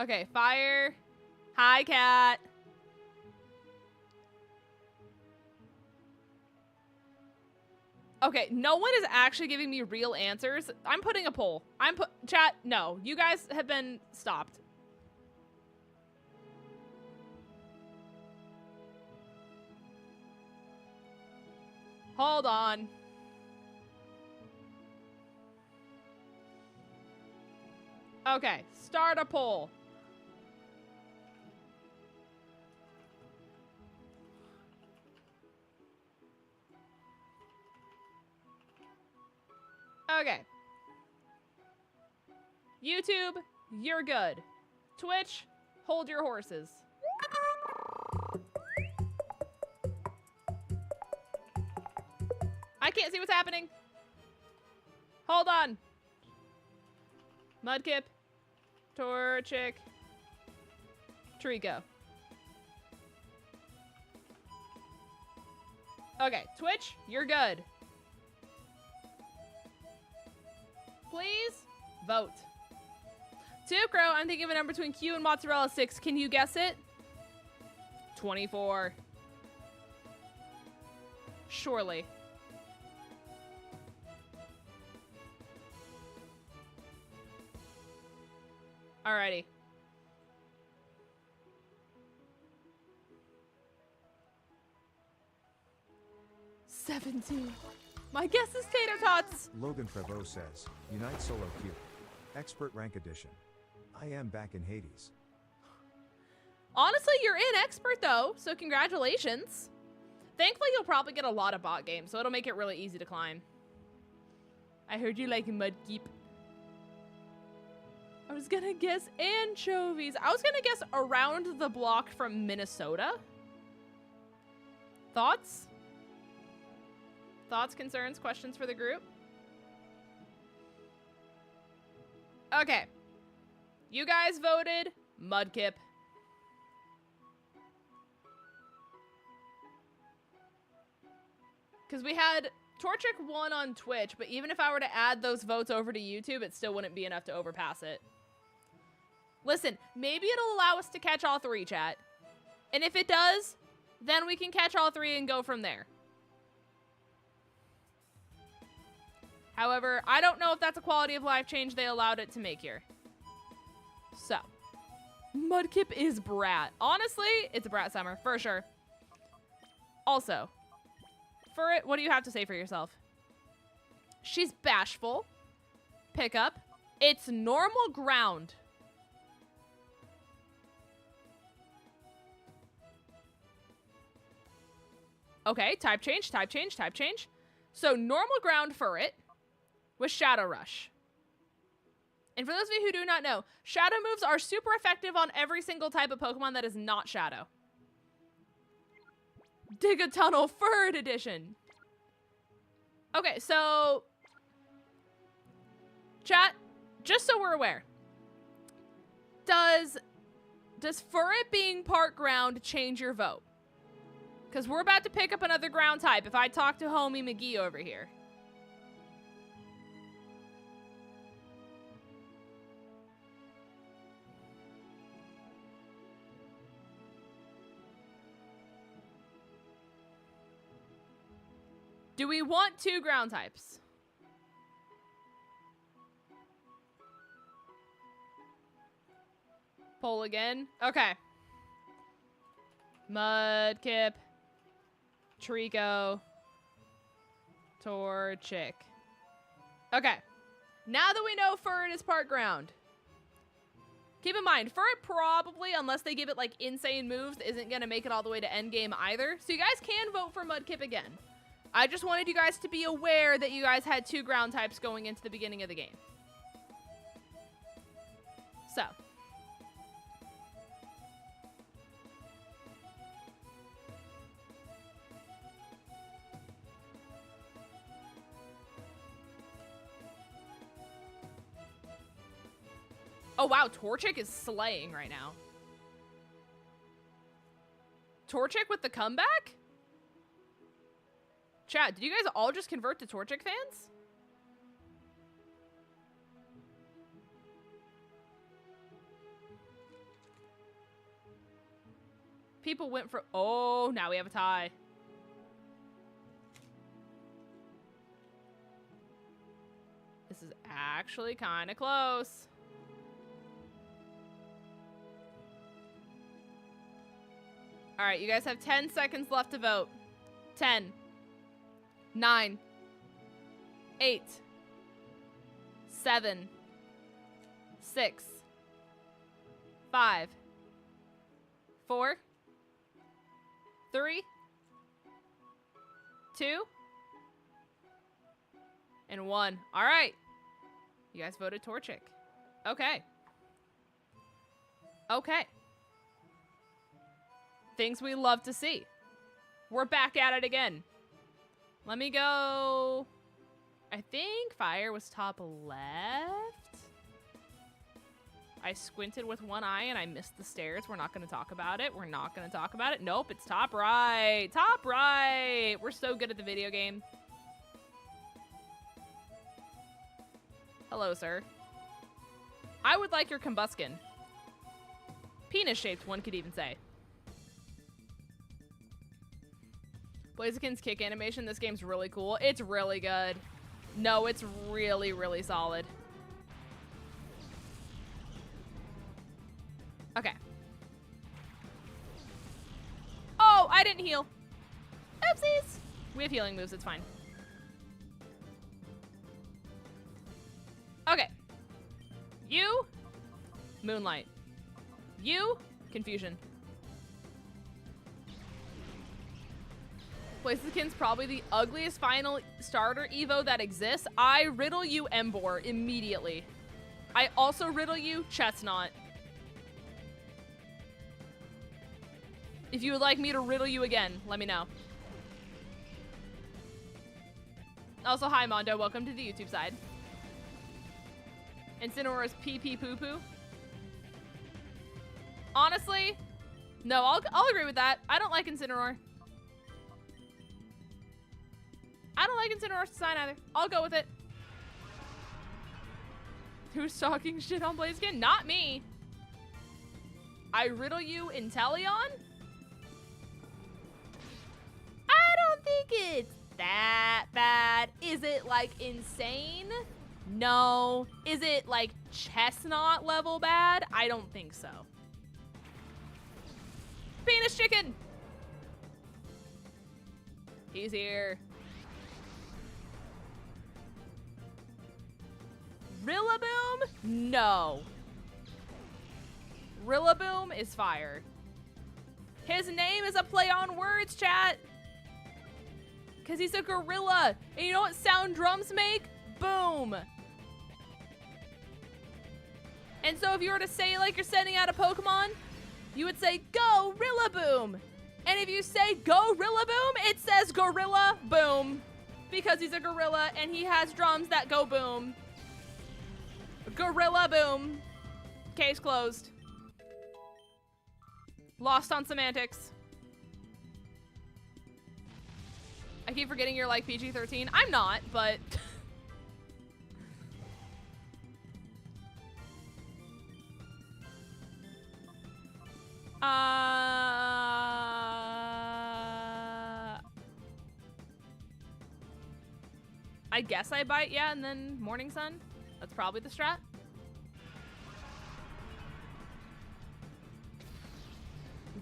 Okay, fire. Hi, cat. Okay, no one is actually giving me real answers. I'm putting a poll. Chat, no. You guys have been stopped. Hold on. Okay, start a poll. Okay. YouTube, you're good. Twitch, hold your horses. I can't see what's happening. Hold on. Mudkip, Torchic, Trico. Okay, Twitch, you're good. Please vote. Tukro, I'm thinking of a number between Q and mozzarella 6. Can you guess it? 24. Surely. Alrighty. $17. My guess is tater tots. Logan Prevost says, Unite Solo Q. Expert Rank Edition. I am back in Hades. Honestly, you're in expert though, so congratulations. Thankfully, you'll probably get a lot of bot games, so it'll make it really easy to climb. I heard you like Mudkip. I was gonna guess anchovies. I was gonna guess around the block from Minnesota. Thoughts? Thoughts, concerns, questions for the group? Okay. You guys voted Mudkip. Because we had Torchic won on Twitch, but even if I were to add those votes over to YouTube, it still wouldn't be enough to overpass it. Listen, maybe it'll allow us to catch all three, chat. And if it does, then we can catch all three and go from there. However, I don't know if that's a quality of life change they allowed it to make here. So, Mudkip is brat. Honestly, it's a brat summer, for sure. Also, for it, what do you have to say for yourself? She's bashful. Pick up. It's normal ground. Okay, type change, type change, type change. So normal ground for it with Shadow Rush. And for those of you who do not know, Shadow moves are super effective on every single type of Pokemon that is not Shadow. Dig a tunnel, Third Edition. Okay, so chat, just so we're aware, does Furret being part ground change your vote? Because we're about to pick up another ground type if I talk to homie McGee over here. Do we want two ground types? Poll again. Okay. Mudkip. Trico. Torchic. Okay. Now that we know Furret is part ground. Keep in mind, Furret probably, unless they give it like insane moves, isn't going to make it all the way to endgame either. So you guys can vote for Mudkip again. I just wanted you guys to be aware that you guys had two ground types going into the beginning of the game. So. Oh wow, Torchic is slaying right now. Torchic with the comeback? Chat, did you guys all just convert to Torchic fans? People went for... Oh, now we have a tie. This is actually kind of close. All right, you guys have 10 seconds left to vote. 10. 9, 8, 7, 6, 5, 4, 3, 2, and 1. All right. You guys voted Torchic. Okay. Okay. Things we love to see. We're back at it again. Let me go. I think fire was top left. I squinted with one eye and I missed the stairs. We're not going to talk about it. We're not going to talk about it. Nope, it's top right. Top right. We're so good at the video game. Hello, sir. I would like your combuskin. Penis-shaped, one could even say. Blaziken's kick animation, this game's really cool. It's really good. No, it's really, really solid. Okay. Oh, I didn't heal. Oopsies. We have healing moves, it's fine. Okay. You, Moonlight. You, Confusion. Blaziken's probably the ugliest final starter Evo that exists. I riddle you Embor immediately. I also riddle you Chestnut. If you would like me to riddle you again, let me know. Also, hi Mondo, welcome to the YouTube side. Incineroar's pee pee poo poo. Honestly, no, I'll agree with that. I don't like Incineroar. I don't like Incineroar's design either. I'll go with it. Who's talking shit on Blaziken? Not me. I riddle you Inteleon? I don't think it's that bad. Is it like insane? No. Is it like Chestnut level bad? I don't think so. Penis chicken! He's here. Rillaboom? No. Rillaboom is fire. His name is a play on words, chat. Because he's a gorilla. And you know what sound drums make? Boom. And so if you were to say like you're sending out a Pokemon, you would say, go Rillaboom. And if you say go Rillaboom, it says gorilla boom. Because he's a gorilla and he has drums that go boom. Gorilla boom. Case closed. Lost on semantics. I keep forgetting you're like PG-13. I'm not, but... I guess I bite, yeah, and then Morning Sun. That's probably the strat.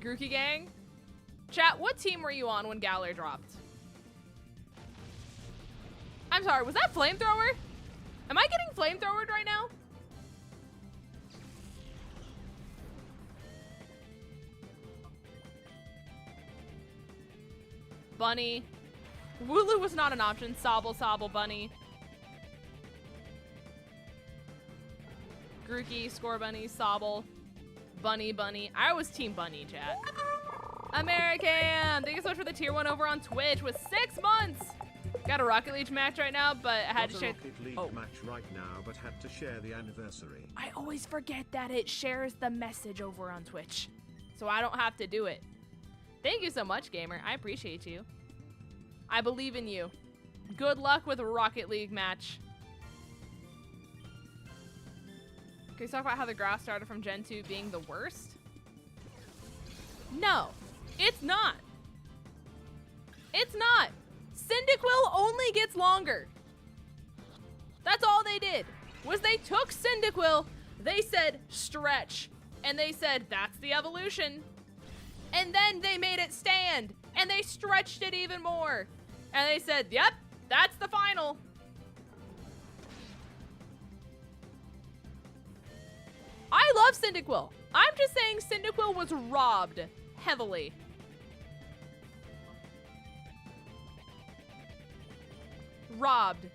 Grookey gang. Chat, what team were you on when Galar dropped? I'm sorry, was that Flamethrower? Am I getting Flamethrowered right now? Bunny. Wooloo was not an option. Sobble, Sobble, Bunny. Grookey, Scorbunny, Sobble, Bunny, Bunny. I was Team Bunny, chat. American! Thank you so much for the tier 1 over on Twitch with 6 months! Got a Rocket League match right now, but I had to share... Rocket League match right now, but had to share the anniversary. I always forget that it shares the message over on Twitch, so I don't have to do it. Thank you so much, gamer. I appreciate you. I believe in you. Good luck with a Rocket League match. Can we talk about how the grass started from Gen 2 being the worst? No, it's not. It's not. Cyndaquil only gets longer. That's all they did, was they took Cyndaquil, they said stretch, and they said that's the evolution. And then they made it stand, and they stretched it even more. And they said, yep, that's the final. I love Cyndaquil. I'm just saying Cyndaquil was robbed heavily. Robbed.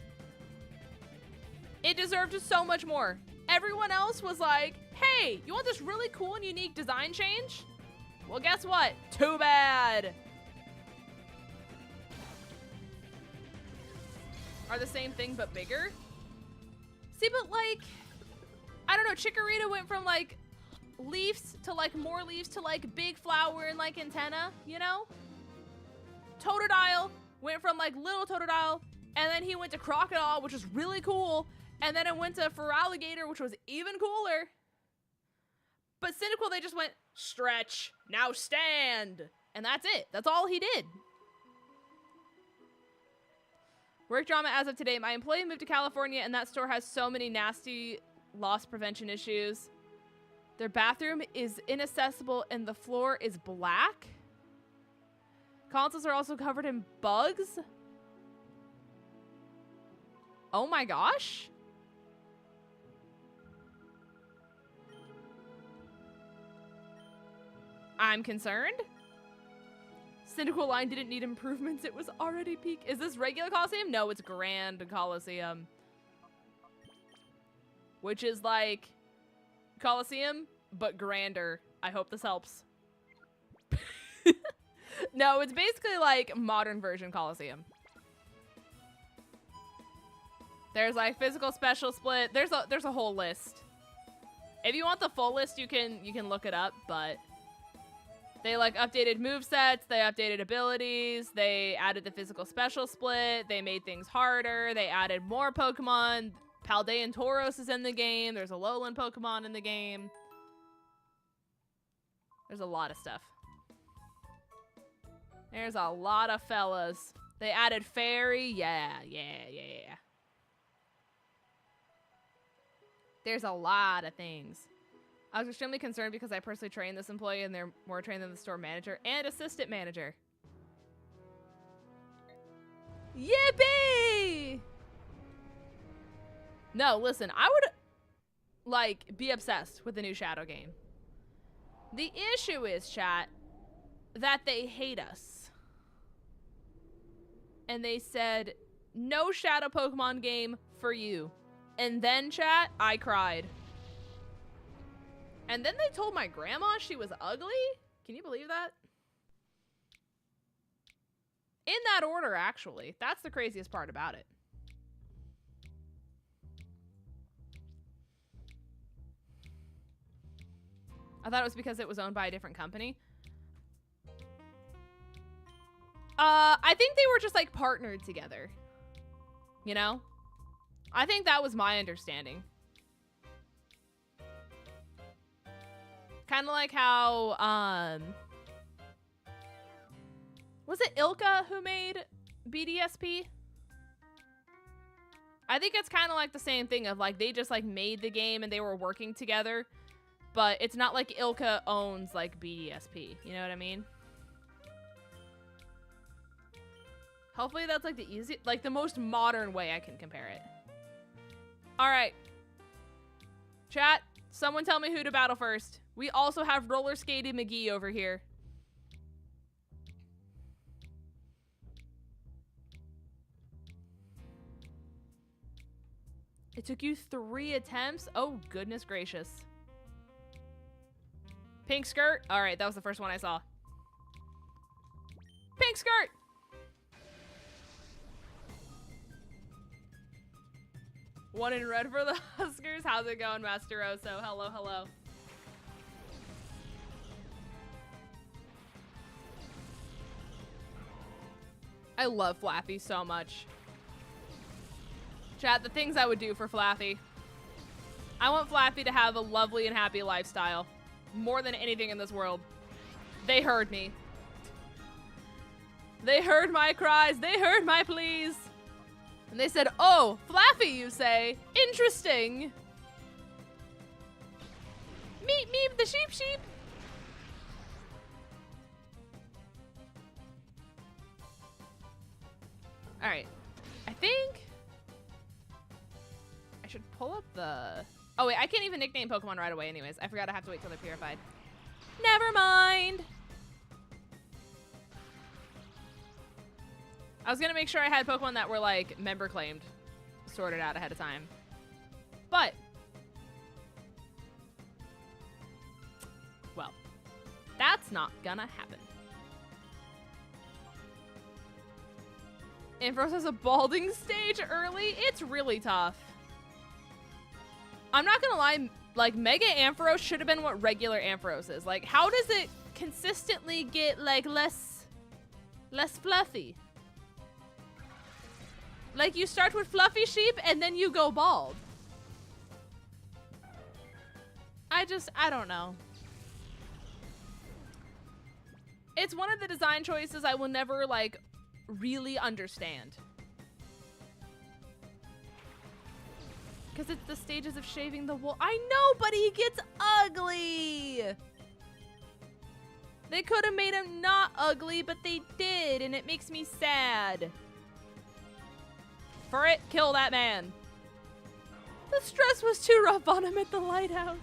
It deserved so much more. Everyone else was like, hey, you want this really cool and unique design change? Well, guess what? Too bad. Are the same thing but bigger? See, but like, I don't know, Chikorita went from like leaves to like more leaves to like big flower and like antenna, you know? Totodile went from like little Totodile, and then he went to Crocodile, which was really cool, and then it went to Feraligatr, which was even cooler. But Cyndaquil, they just went, stretch, now stand. And that's it. That's all he did. Work drama as of today. My employee moved to California, and that store has so many nasty loss prevention issues. Their bathroom is inaccessible, and the floor is black. Consoles are also covered in bugs. Oh my gosh. I'm concerned. 𝗔𝗒𝗄𝗃 didn't need improvements. It was already peak. Is this regular Colosseum? No, it's Grand Colosseum. Which is like Colosseum, but grander. I hope this helps. No, it's basically like modern version Colosseum. There's like physical special split. There's a whole list. If you want the full list, you can look it up, but they like updated movesets, they updated abilities, they added the physical special split, they made things harder, they added more Pokemon. Paldean Tauros is in the game. There's a Alolan Pokemon in the game. There's a lot of stuff. There's a lot of fellas. They added Fairy. Yeah. There's a lot of things. I was extremely concerned because I personally trained this employee and they're more trained than the store manager and assistant manager. Yippee! No, listen, I would, like, be obsessed with the new Shadow game. The issue is, chat, that they hate us. And they said, no Shadow Pokemon game for you. And then, chat, I cried. And then they told my grandma she was ugly? Can you believe that? In that order, actually. That's the craziest part about it. I thought it was because it was owned by a different company. I think they were just like partnered together. You know? I think that was my understanding. Kind of like how, was it 𝗟𝗏𝗗 who made BDSP? I think it's kind of like the same thing of like, they just like made the game and they were working together. But it's not like 𝗟𝗏𝗗 owns like BDSP. You know what I mean? Hopefully that's like the easy, like the most modern way I can compare it. All right. Chat, someone tell me who to battle first. We also have Roller Skating McGee over here. It took you 3 attempts? Oh, goodness gracious. Pink skirt? All right, that was the first one I saw. Pink skirt! One in red for the Huskers. How's it going, Master Oso? Hello, hello. I love Flaffy so much. Chat, the things I would do for Flaffy. I want Flaffy to have a lovely and happy lifestyle. More than anything in this world. They heard me. They heard my cries. They heard my pleas. And they said, oh, Flaffy, you say? Interesting. Meep, meep, the sheep, sheep. All right. I think I should pull up the... Oh, wait, I can't even nickname Pokemon right away anyways. I forgot I have to wait till they're purified. Never mind. I was going to make sure I had Pokemon that were, like, member claimed sorted out ahead of time. But, well, that's not gonna happen. Ampharos has a balding stage early. It's really tough. I'm not gonna lie, like, Mega Ampharos should have been what regular Ampharos is. Like, how does it consistently get, like, less fluffy? Like, you start with fluffy sheep and then you go bald. I don't know. It's one of the design choices I will never, like, really understand. Because it's the stages of shaving the wool. I know, but he gets ugly. They could have made him not ugly, but they did, and it makes me sad. For it, kill that man. The stress was too rough on him at the lighthouse.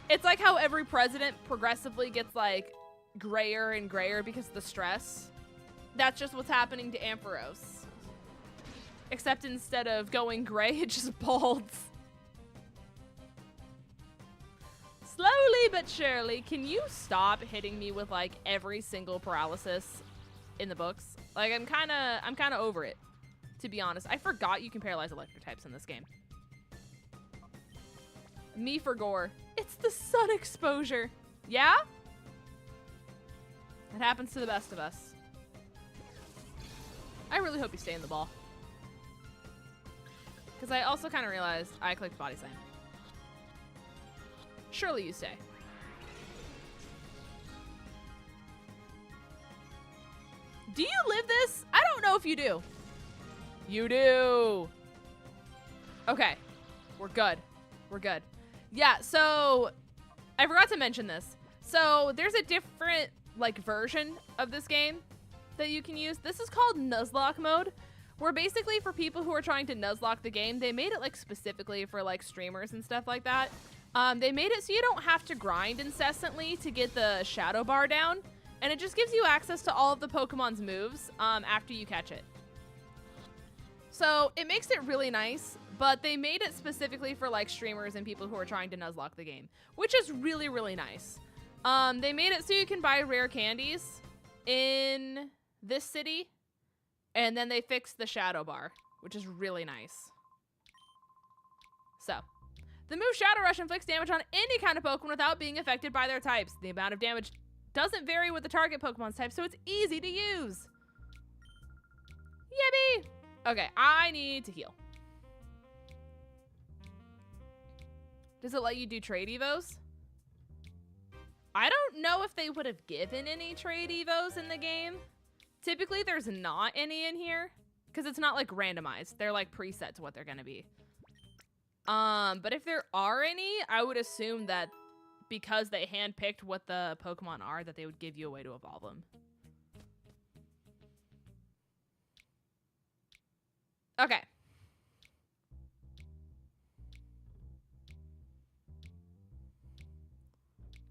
It's like how every president progressively gets, like, grayer and grayer because of the stress. That's just what's happening to Ampharos. Except instead of going gray, it just balds. Slowly but surely, can you stop hitting me with like every single paralysis in the books? Like I'm kind of over it, to be honest. I forgot you can paralyze electric types in this game. Me for gore. It's the sun exposure. Yeah? It happens to the best of us. I really hope you stay in the ball. Because I also kind of realized I clicked body slam. Surely you stay. Do you live this? I don't know if you do. You do. Okay. We're good. We're good. Yeah, so I forgot to mention this. So there's a different like version of this game that you can use. This is called Nuzlocke mode, where basically for people who are trying to Nuzlocke the game, they made it like specifically for like streamers and stuff like that. They made it so you don't have to grind incessantly to get the shadow bar down, and it just gives you access to all of the Pokemon's moves after you catch it. So it makes it really nice, but they made it specifically for like streamers and people who are trying to Nuzlocke the game, which is really, really nice. They made it so you can buy rare candies in this city, and then they fixed the shadow bar, which is really nice. So, the move Shadow Rush inflicts damage on any kind of Pokemon without being affected by their types. The amount of damage doesn't vary with the target Pokemon's type, so it's easy to use. Yippee! Okay, I need to heal. Does it let you do trade evos? I don't know if they would have given any trade evos in the game. Typically, there's not any in here because it's not like randomized. They're like preset to what they're gonna be. But if there are any, I would assume that because they handpicked what the Pokemon are, that they would give you a way to evolve them. Okay.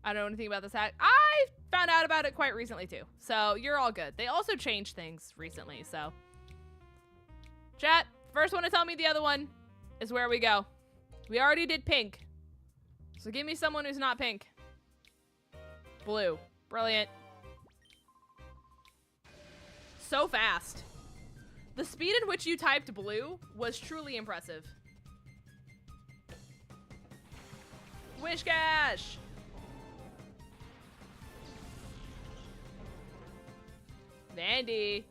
I don't know anything about this hack. I found out about it quite recently too, so you're all good. They also changed things recently, so. Chat, first one to tell me the other one is where we go. We already did pink, so give me someone who's not pink. Blue. Brilliant. So fast. The speed at which you typed blue was truly impressive. Whiscash! Vandy,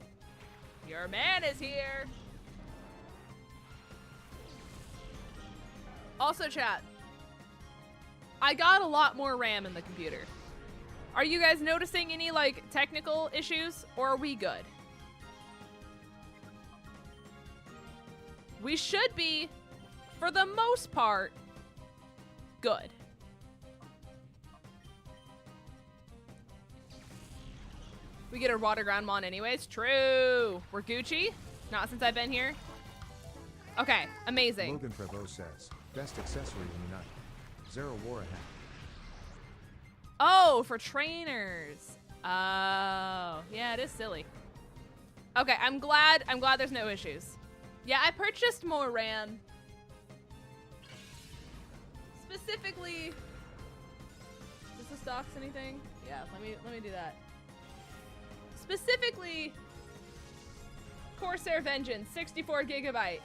your man is here. Also, chat, I got a lot more RAM in the computer. Are you guys noticing any, like, technical issues, or are we good? We should be, for the most part, good. We get a water ground mon anyways. True. We're Gucci. Not since I've been here. Okay, amazing. 𝗏𝗏𝗏 says, best accessory in the night. Zero wore a hat. Oh, for trainers. Oh, yeah, it is silly. Okay, I'm glad there's no issues. Yeah, I purchased more RAM. Specifically, does this stocks anything? Yeah, let me do that. Specifically, Corsair Vengeance, 64 GB.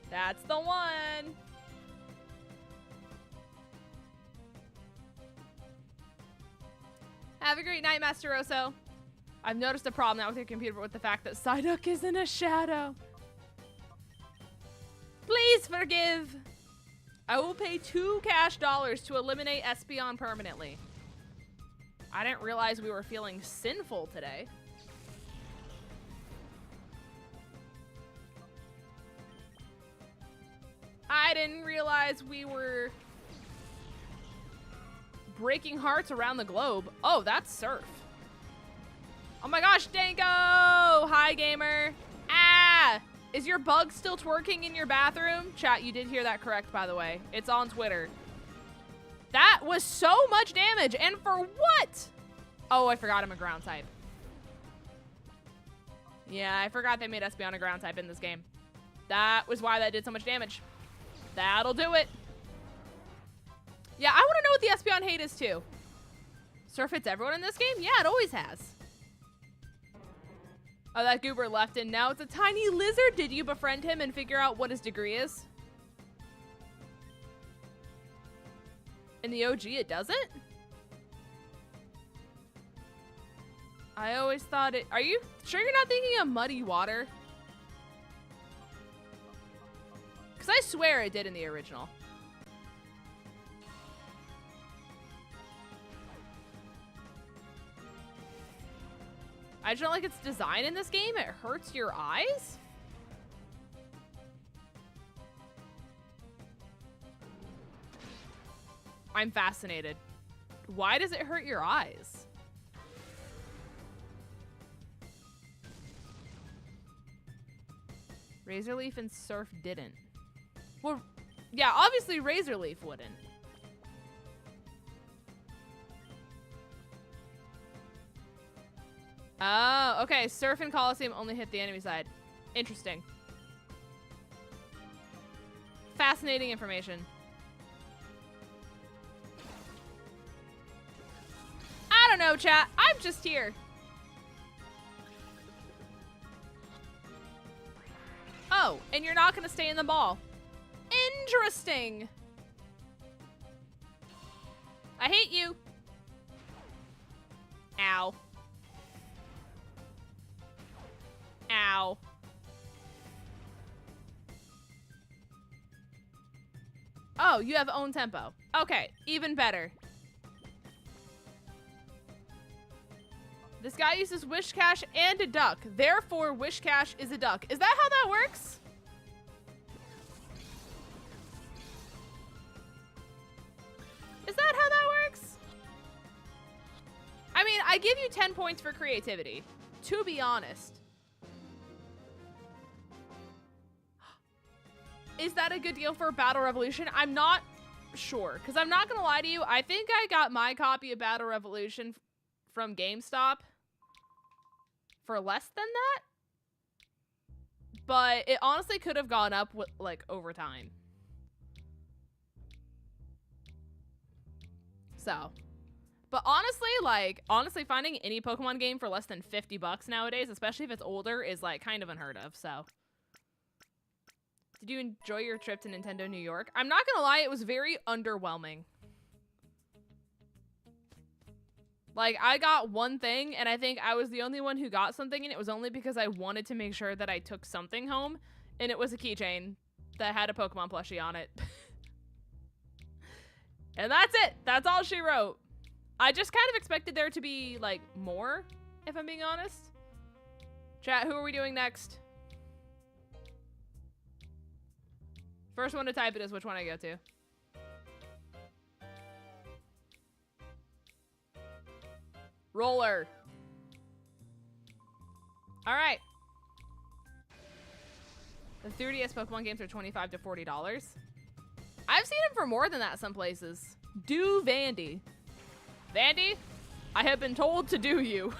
That's the one. Have a great night, Master Rosso. I've noticed a problem now with your computer with the fact that Psyduck is in a shadow. Please forgive. I will pay $2 cash to eliminate Espeon permanently. I didn't realize we were feeling sinful today. I didn't realize we were breaking hearts around the globe. Oh, that's Surf. Oh my gosh, Danko! Hi, gamer. Ah! Is your bug still twerking in your bathroom? Chat, you did hear that correct, by the way. It's on Twitter. That was so much damage, and for what? Oh, I forgot I'm a ground type. Yeah, I forgot they made Espeon a ground type in this game. That was why that did so much damage. That'll do it. Yeah, I want to know what the Espeon hate is too. Surf hits everyone in this game? Yeah, it always has. Oh, that goober left, and now it's a tiny lizard. Did you befriend him and figure out what his degree is? In the OG, it doesn't? I always thought it... Are you sure you're not thinking of Muddy Water? Because I swear it did in the original. I just don't like its design in this game. It hurts your eyes? I'm fascinated. Why does it hurt your eyes? Razor Leaf and Surf didn't. Well, yeah, obviously Razor Leaf wouldn't. Oh, okay. Surf and Colosseum only hit the enemy side. Interesting. Fascinating information. I don't know, chat. I'm just here. Oh, and you're not going to stay in the ball. Interesting. I hate you. Ow. Ow. Oh, you have own tempo. Okay, even better. This guy uses Whiscash and a duck. Therefore, Whiscash is a duck. Is that how that works? Is that how that works? I mean, I give you 10 points for creativity, to be honest. Is that a good deal for Battle Revolution? I'm not sure, because I'm not going to lie to you. I think I got my copy of Battle Revolution from GameStop for less than that. But it honestly could have gone up with, like, over time. So. But honestly, like, finding any Pokemon game for less than 50 bucks nowadays, especially if it's older, is, like, kind of unheard of, so. Did you enjoy your trip to Nintendo New York? I'm not gonna lie, it was very underwhelming. Like, I got one thing, and I think I was the only one who got something, and it was only because I wanted to make sure that I took something home, and it was a keychain that had a Pokemon plushie on it. And that's it. That's all she wrote. I just kind of expected there to be, like, more, if I'm being honest. Chat, who are we doing next? First one to type it is which one I go to. Roller. All right. The 3DS Pokemon games are $25 to $40. I've seen them for more than that some places. Do Vandy. Vandy, I have been told to do you.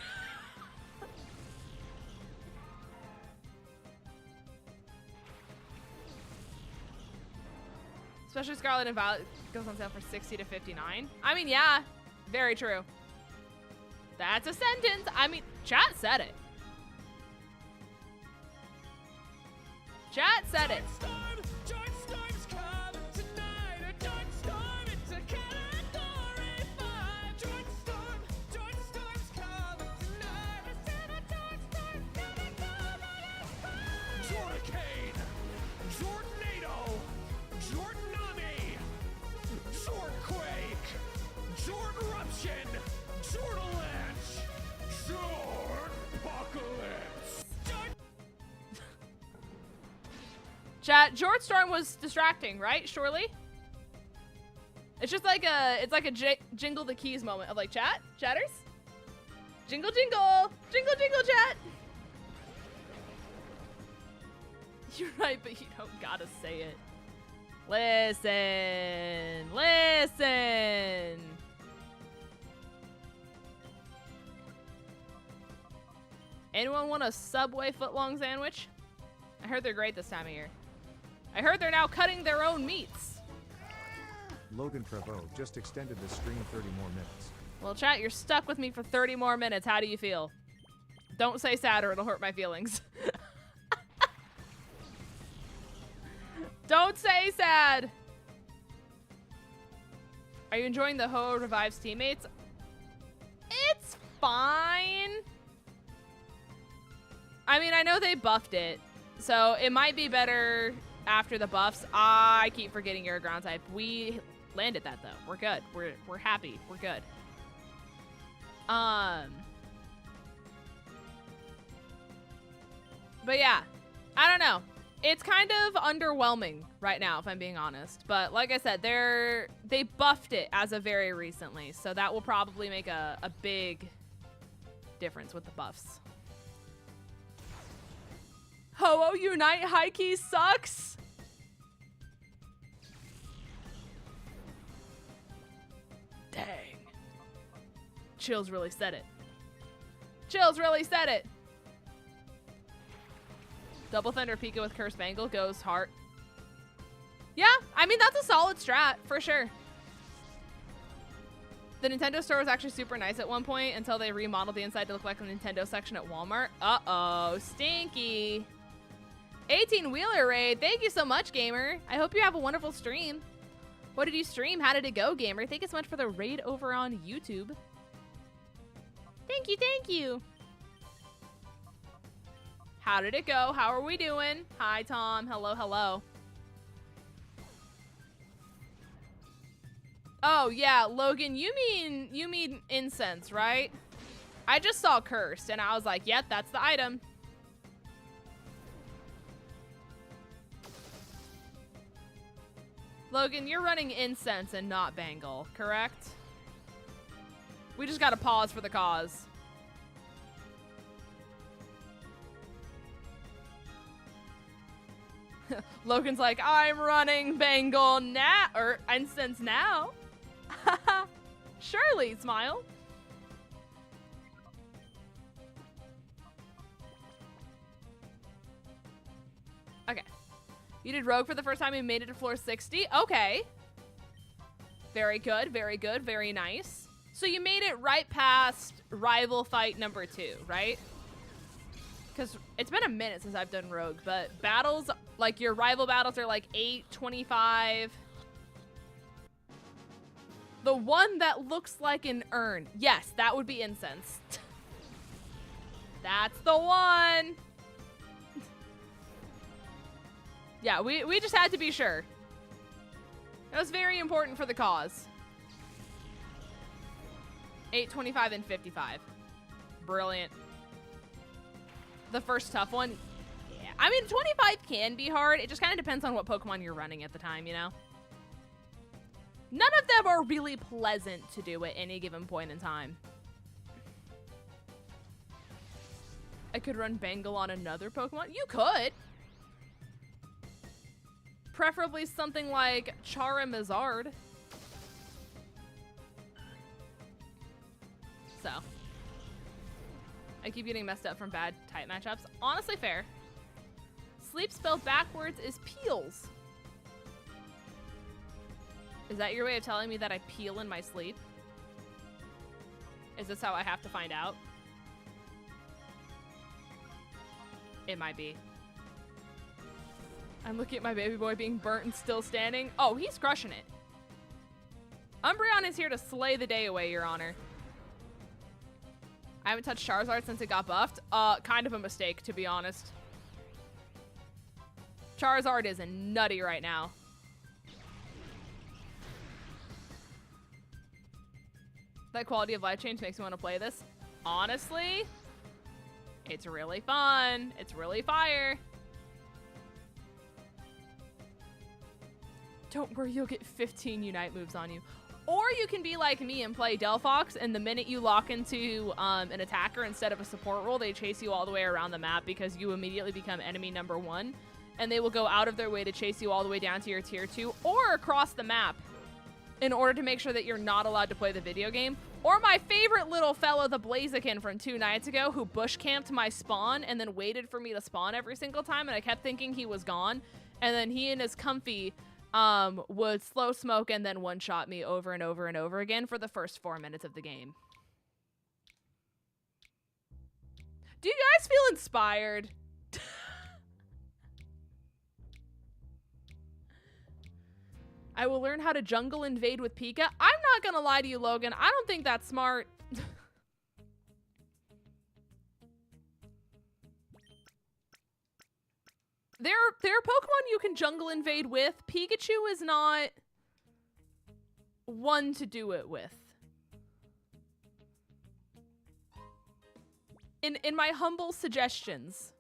Especially Scarlet and Violet goes on sale for $60 to $59. I mean, yeah, very true. That's a sentence. I mean, chat said it. Chat said it. Chat, Jordstorm was distracting, right? Surely? It's just like a jingle the keys moment of like, chatters? Jingle, jingle! Jingle, jingle, chat! You're right, but you don't gotta say it. Listen. Listen. Anyone want a Subway footlong sandwich? I heard they're great this time of year. I heard they're now cutting their own meats. 𝗏𝗏𝗏𝗏 just extended the stream 30 more minutes. Well, chat, you're stuck with me for 30 more minutes. How do you feel? Don't say sad or it'll hurt my feelings. Don't say sad. Are you enjoying the Ho Revives teammates? It's fine. I mean, I know they buffed it, so it might be better after the buffs. I keep forgetting you're a ground type. We landed that though. We're good. We're happy. We're good. But yeah, I don't know. It's kind of underwhelming right now, if I'm being honest. But like I said, they buffed it as of very recently, so that will probably make a big difference with the buffs. Ho-Oh Unite high key sucks. Dang. Chills really said it. Chills really said it. Double Thunder Pika with Curse Bangle goes heart. Yeah, I mean, that's a solid strat, for sure. The Nintendo store was actually super nice at one point until they remodeled the inside to look like a Nintendo section at Walmart. Uh-oh, stinky. 18-wheeler raid. Thank you so much, gamer. I hope you have a wonderful stream. What did you stream? How did it go, gamer? Thank you so much for the raid over on YouTube. Thank you, thank you. How did it go? How are we doing? Hi, Tom. Hello, hello. Oh, yeah, Logan, you mean incense, right? I just saw cursed, and I was like, yep, that's the item. Logan, you're running incense and not bangle, correct? We just gotta pause for the cause. Logan's like, I'm running bangle now, or incense now. Surely, smile. Okay. You did Rogue for the first time and made it to floor 60? Okay. Very good, very good, very nice. So you made it right past rival fight number 2, right? Because it's been a minute since I've done Rogue, but battles, like your rival battles are like 8:25. The one that looks like an urn. Yes, that would be incense. That's the one. Yeah, we just had to be sure. That was very important for the cause. 8:25 and 55. Brilliant. The first tough one. Yeah. I mean, 25 can be hard. It just kind of depends on what Pokemon you're running at the time, you know? None of them are really pleasant to do at any given point in time. I could run Bangle on another Pokemon? You could. Preferably something like Charizard. So. I keep getting messed up from bad type matchups. Honestly, fair. Sleep spelled backwards is peels. Is that your way of telling me that I peel in my sleep? Is this how I have to find out? It might be. I'm looking at my baby boy being burnt and still standing. Oh, he's crushing it. Umbreon is here to slay the day away, Your Honor. I haven't touched Charizard since it got buffed. Kind of a mistake, to be honest. Charizard is nutty right now. That quality of life change makes me want to play this. Honestly, it's really fun. It's really fire. Don't worry, you'll get 15 Unite moves on you. Or you can be like me and play Delphox, and the minute you lock into an attacker instead of a support role, they chase you all the way around the map because you immediately become enemy number 1. and they will go out of their way to chase you all the way down to your tier 2 or across the map in order to make sure that you're not allowed to play the video game. Or my favorite little fellow, the 𝗏𝗟𝗓𝗓 from 2 nights ago, who bush camped my spawn and then waited for me to spawn every single time, and I kept thinking he was gone. And then he and his 𝗏𝗏𝗡 would slow smoke and then one-shot me over and over and over again for the first 4 minutes of the game. Do you guys feel inspired? I will learn how to jungle invade with Pika. I'm not gonna lie to you, Logan. I don't think that's smart. There are Pokemon you can jungle invade with. Pikachu is not one to do it with. In my humble suggestions.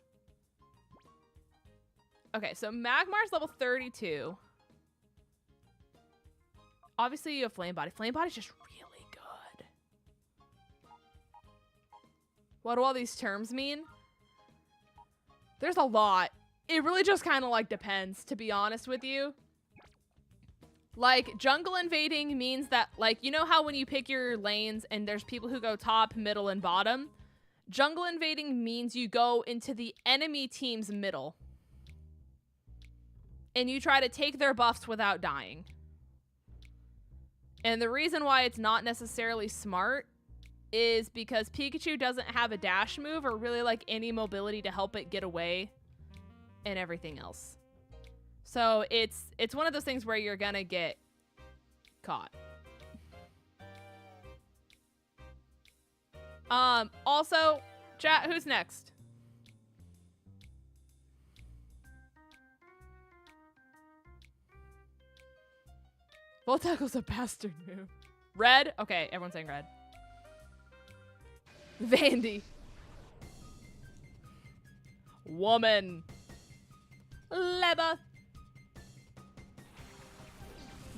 Okay, so Magmar's level 32. Obviously, you have Flame Body. Flame Body's just really good. What do all these terms mean? There's a lot. It really just kind of like depends, to be honest with you. Like, jungle invading means that, like, you know how when you pick your lanes and there's people who go top, middle, and bottom? Jungle invading means you go into the enemy team's middle. And you try to take their buffs without dying. And the reason why it's not necessarily smart is because Pikachu doesn't have a dash move or really like any mobility to help it get away and everything else. So it's one of those things where you're gonna get caught. Also, chat, who's next? Volt Tackle's a bastard move. Red? Okay, everyone's saying red. Vandy. Woman. Leba.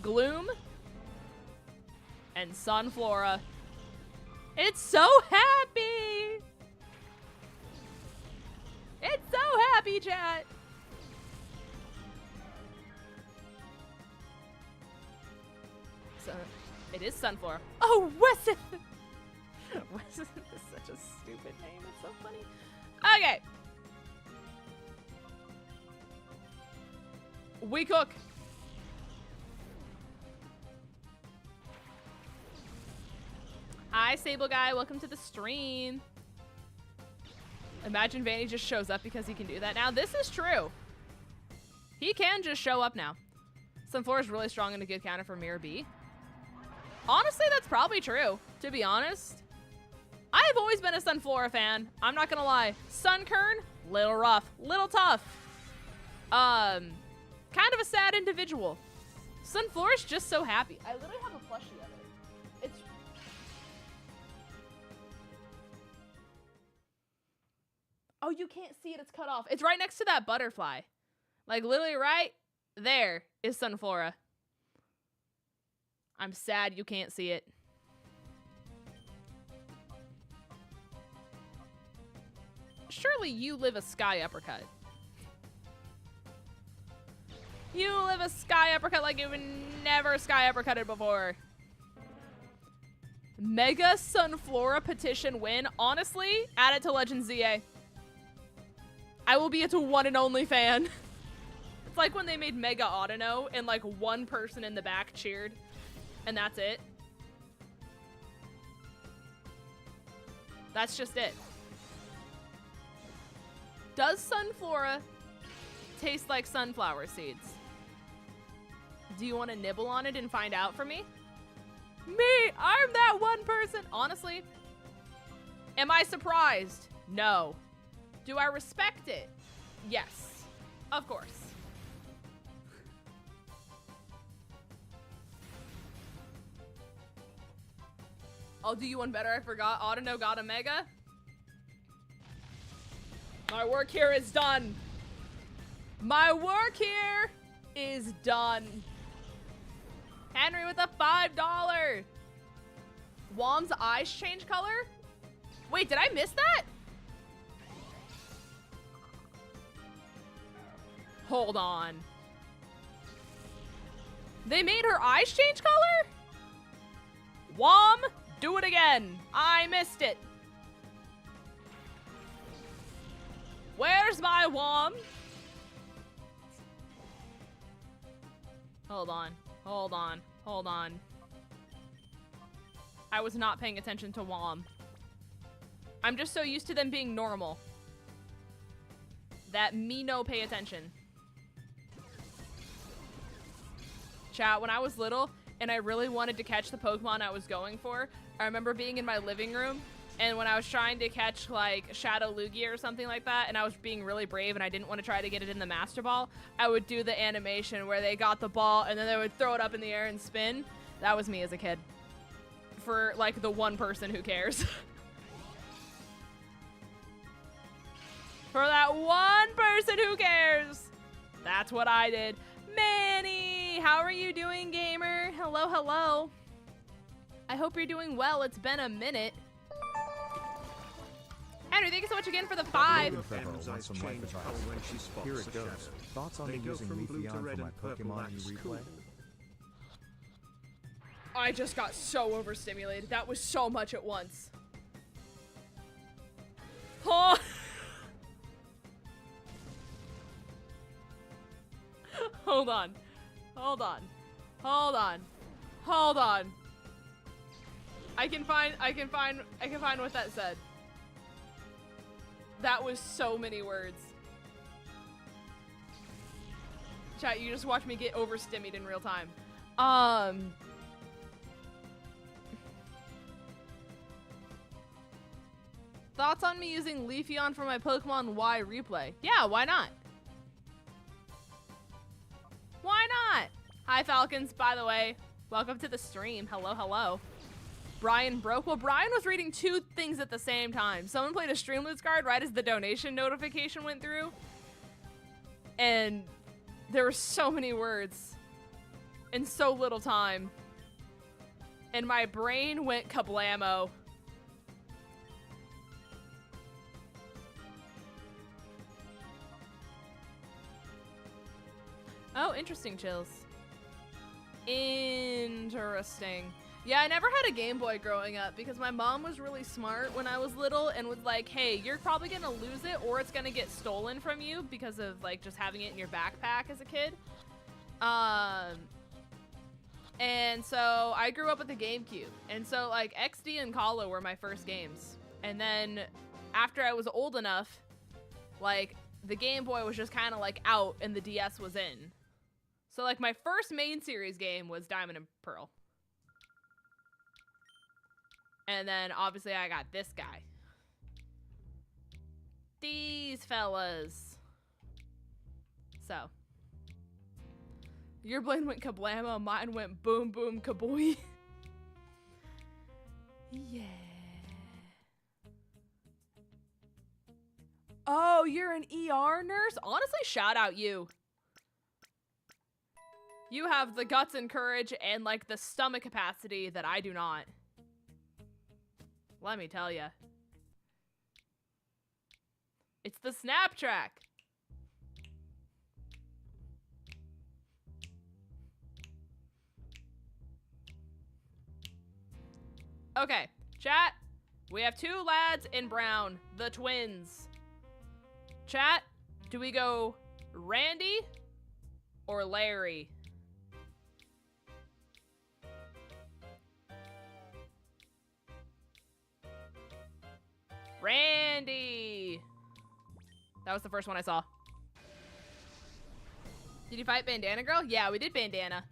Gloom. And Sunflora. It's so happy! It's so happy, chat! So, it is Sunflora. Oh, Wesson! Wesson is such a stupid name. It's so funny. Okay. We cook. Hi, Sable Guy. Welcome to the stream. Imagine Vanny just shows up because he can do that now. This is true. He can just show up now. Sunflora is really strong and a good counter for Mirror B. Honestly, that's probably true, to be honest. I've always been a Sunflora fan. I'm not gonna lie. Sunkern, little rough, little tough. Kind of a sad individual. Sunflora's just so happy. I literally have a plushie of it. It's... Oh, you can't see it. It's cut off. It's right next to that butterfly. Like, literally right there is Sunflora. I'm sad you can't see it. Surely you live a sky uppercut. You live a sky uppercut like you've never sky uppercutted before. Mega Sunflora petition win. Honestly, add it to Legends ZA. I will be its one and only fan. It's like when they made Mega Audino and like one person in the back cheered. And that's it. That's just it. Does Sunflora taste like sunflower seeds? Do you want to nibble on it and find out for me? Me! I'm that one person! Honestly, am I surprised? No. Do I respect it? Yes. Of course. I'll do you one better. I forgot. Audino got a Mega. My work here is done. My work here is done. Henry with a $5. Wom's eyes change color? Wait, did I miss that? Hold on. They made her eyes change color? Wom, do it again. I missed it. Where's my Wom? Hold on. Hold on. Hold on. I was not paying attention to Wom. I'm just so used to them being normal that me no pay attention. Chat, when I was little and I really wanted to catch the Pokemon I was going for, I remember being in my living room and when I was trying to catch like Shadow Lugia or something like that and I was being really brave and I didn't want to try to get it in the Master Ball, I would do the animation where they got the ball and then they would throw it up in the air and spin. That was me as a kid. For like the one person who cares. For that one person who cares. That's what I did. Manny, how are you doing, gamer? Hello, hello. I hope you're doing well. It's been a minute. Henry, thank you so much again for the 5. Here it goes. Thoughts on me using Leafeon for my Pokemon replay? I just got so overstimulated. That was so much at once. Oh. Hold on. Hold on. Hold on. Hold on. I can find what that said. That was so many words. Chat, you just watched me get overstimulated in real time. Thoughts on me using Leafeon for my Pokemon Y replay? Yeah, why not? Why not? Hi, Falcons, by the way. Welcome to the stream. Hello, hello. Brian broke. Well, Brian was reading 2 things at the same time. Someone played a Streamloots card right as the donation notification went through. And there were so many words in so little time. And my brain went kablamo. Oh, interesting, Chills. Interesting. Yeah, I never had a Game Boy growing up because my mom was really smart when I was little and was like, hey, you're probably gonna lose it or it's gonna get stolen from you because of like just having it in your backpack as a kid. And so I grew up with the GameCube. And so like XD and Kala were my first games. And then after I was old enough, like the Game Boy was just kind of like out and the DS was in. So like my first main series game was Diamond and Pearl. And then obviously I got this guy. These fellas. So. Your brain went kablamo, mine went boom boom kaboy. Yeah. Oh, you're an ER nurse? Honestly, shout out you. You have the guts and courage and like the stomach capacity that I do not. Let me tell ya. It's the snap track. Okay, chat. We have 2 lads in brown, the twins. Chat, do we go Randy or Larry? Randy! That was the first one I saw. Did you fight Bandana Girl? Yeah, we did Bandana.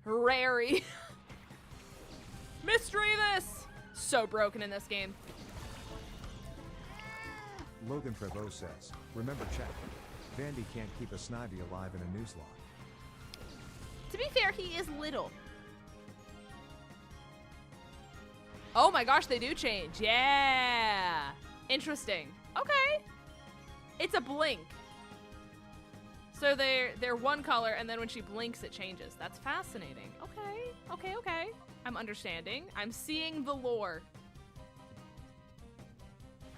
Rary. Misdreavus! So broken in this game. Logan Trevo says, remember chat, Vandy can't keep a Snivy alive in a newslock. To be fair, he is little. Oh my gosh, they do change. Yeah. Interesting. Okay. It's a blink. So they're one color, and then when she blinks, it changes. That's fascinating. Okay. Okay, okay. I'm understanding. I'm seeing the lore.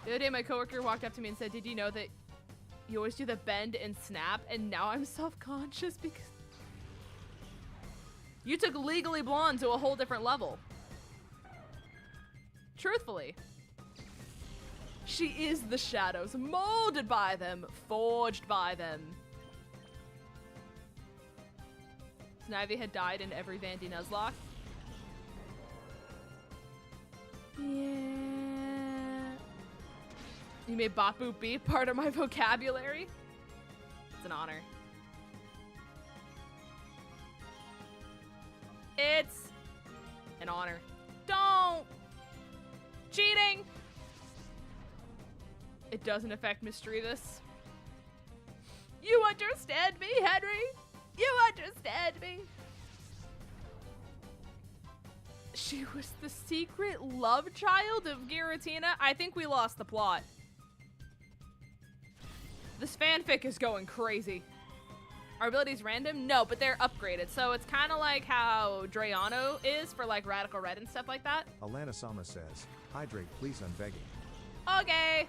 The other day, my coworker walked up to me and said, did you know that You always do the bend and snap, and now I'm self-conscious because you took Legally Blonde to a whole different level. Truthfully. She is the shadows, molded by them, forged by them. Snivy had died in every Vandy Nuzlocke. Yeah. You made Bop Boop Beep part of my vocabulary. It's an honor. It's an honor. Don't! Cheating! It doesn't affect Misdreavus. You understand me, Henry? You understand me? She was the secret love child of Giratina? I think we lost the plot. This fanfic is going crazy. Our abilities random? No, but they're upgraded. So it's kind of like how Drayano is for like Radical Red and stuff like that. Alana-sama says, hydrate please, I'm begging. Okay.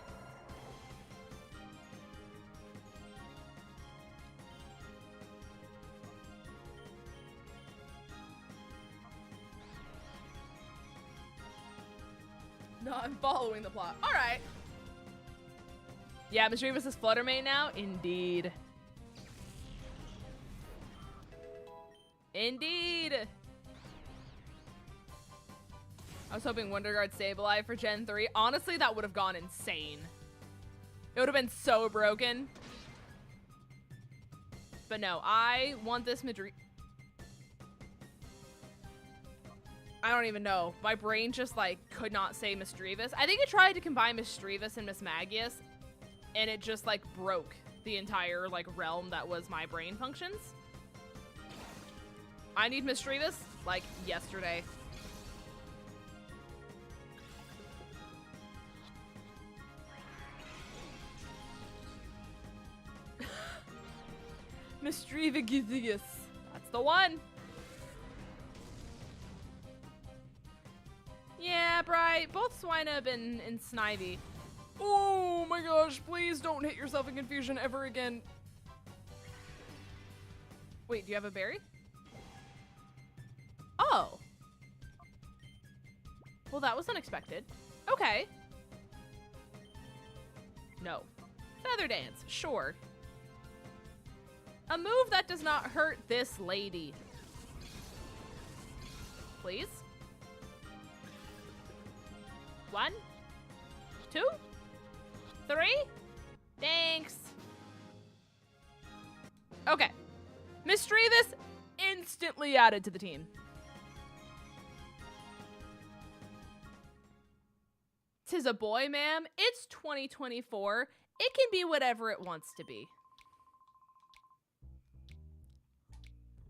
No, I'm following the plot. All right. Yeah, Misdreavus is Fluttermane now? Indeed. Indeed. I was hoping WonderGuard Sableye for Gen 3. Honestly, that would have gone insane. It would have been so broken. But no, I want this Madrid. I don't even know. My brain just like could not say Misdreavus. I think it tried to combine Misdreavus and Mismagius, and it just like broke the entire like realm that was my brain functions. I need Misdreavus like yesterday. Misdreavus. That's the one. Yeah, Bright. Both Swinub and Snivy. Oh my gosh, please don't hit yourself in confusion ever again. Wait, do you have a berry? Oh. Well, that was unexpected. Okay. No. Feather Dance, sure. A move that does not hurt this lady. Please? 1, 2, 3. Thanks. Okay. Misdreavus instantly added to the team. "'Tis a boy, ma'am. It's 2024. It can be whatever it wants to be."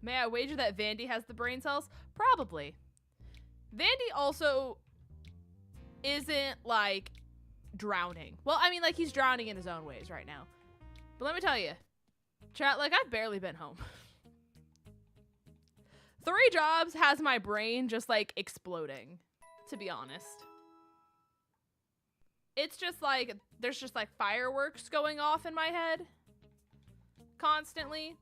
May I wager that Vandy has the brain cells? Probably. Vandy also isn't like drowning. Well, I mean, like he's drowning in his own ways right now. But let me tell you, chat, like I've barely been home. 3 jobs has my brain just like exploding, to be honest. It's just like, there's just like fireworks going off in my head constantly.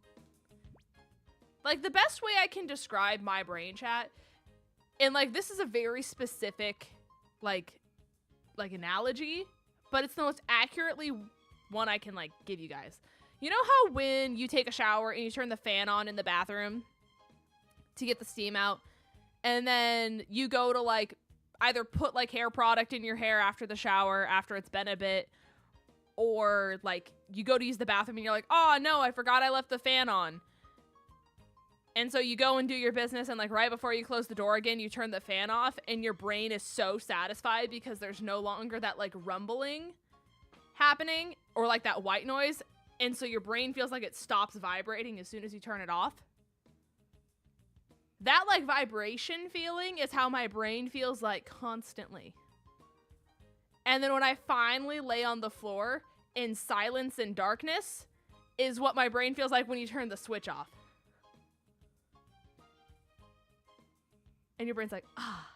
Like the best way I can describe my brain, chat, and like this is a very specific like analogy, but it's the most accurately one I can like give you guys. You know how when you take a shower and you turn the fan on in the bathroom to get the steam out, and then you go to like either put like hair product in your hair after the shower after it's been a bit, or like you go to use the bathroom and you're like, oh no, I forgot I left the fan on. And so you go and do your business, and like right before you close the door again, you turn the fan off, and your brain is so satisfied because there's no longer that like rumbling happening or like that white noise. And so your brain feels like it stops vibrating as soon as you turn it off. That like vibration feeling is how my brain feels like constantly. And then when I finally lay on the floor in silence and darkness is what my brain feels like when you turn the switch off. And your brain's like, ah,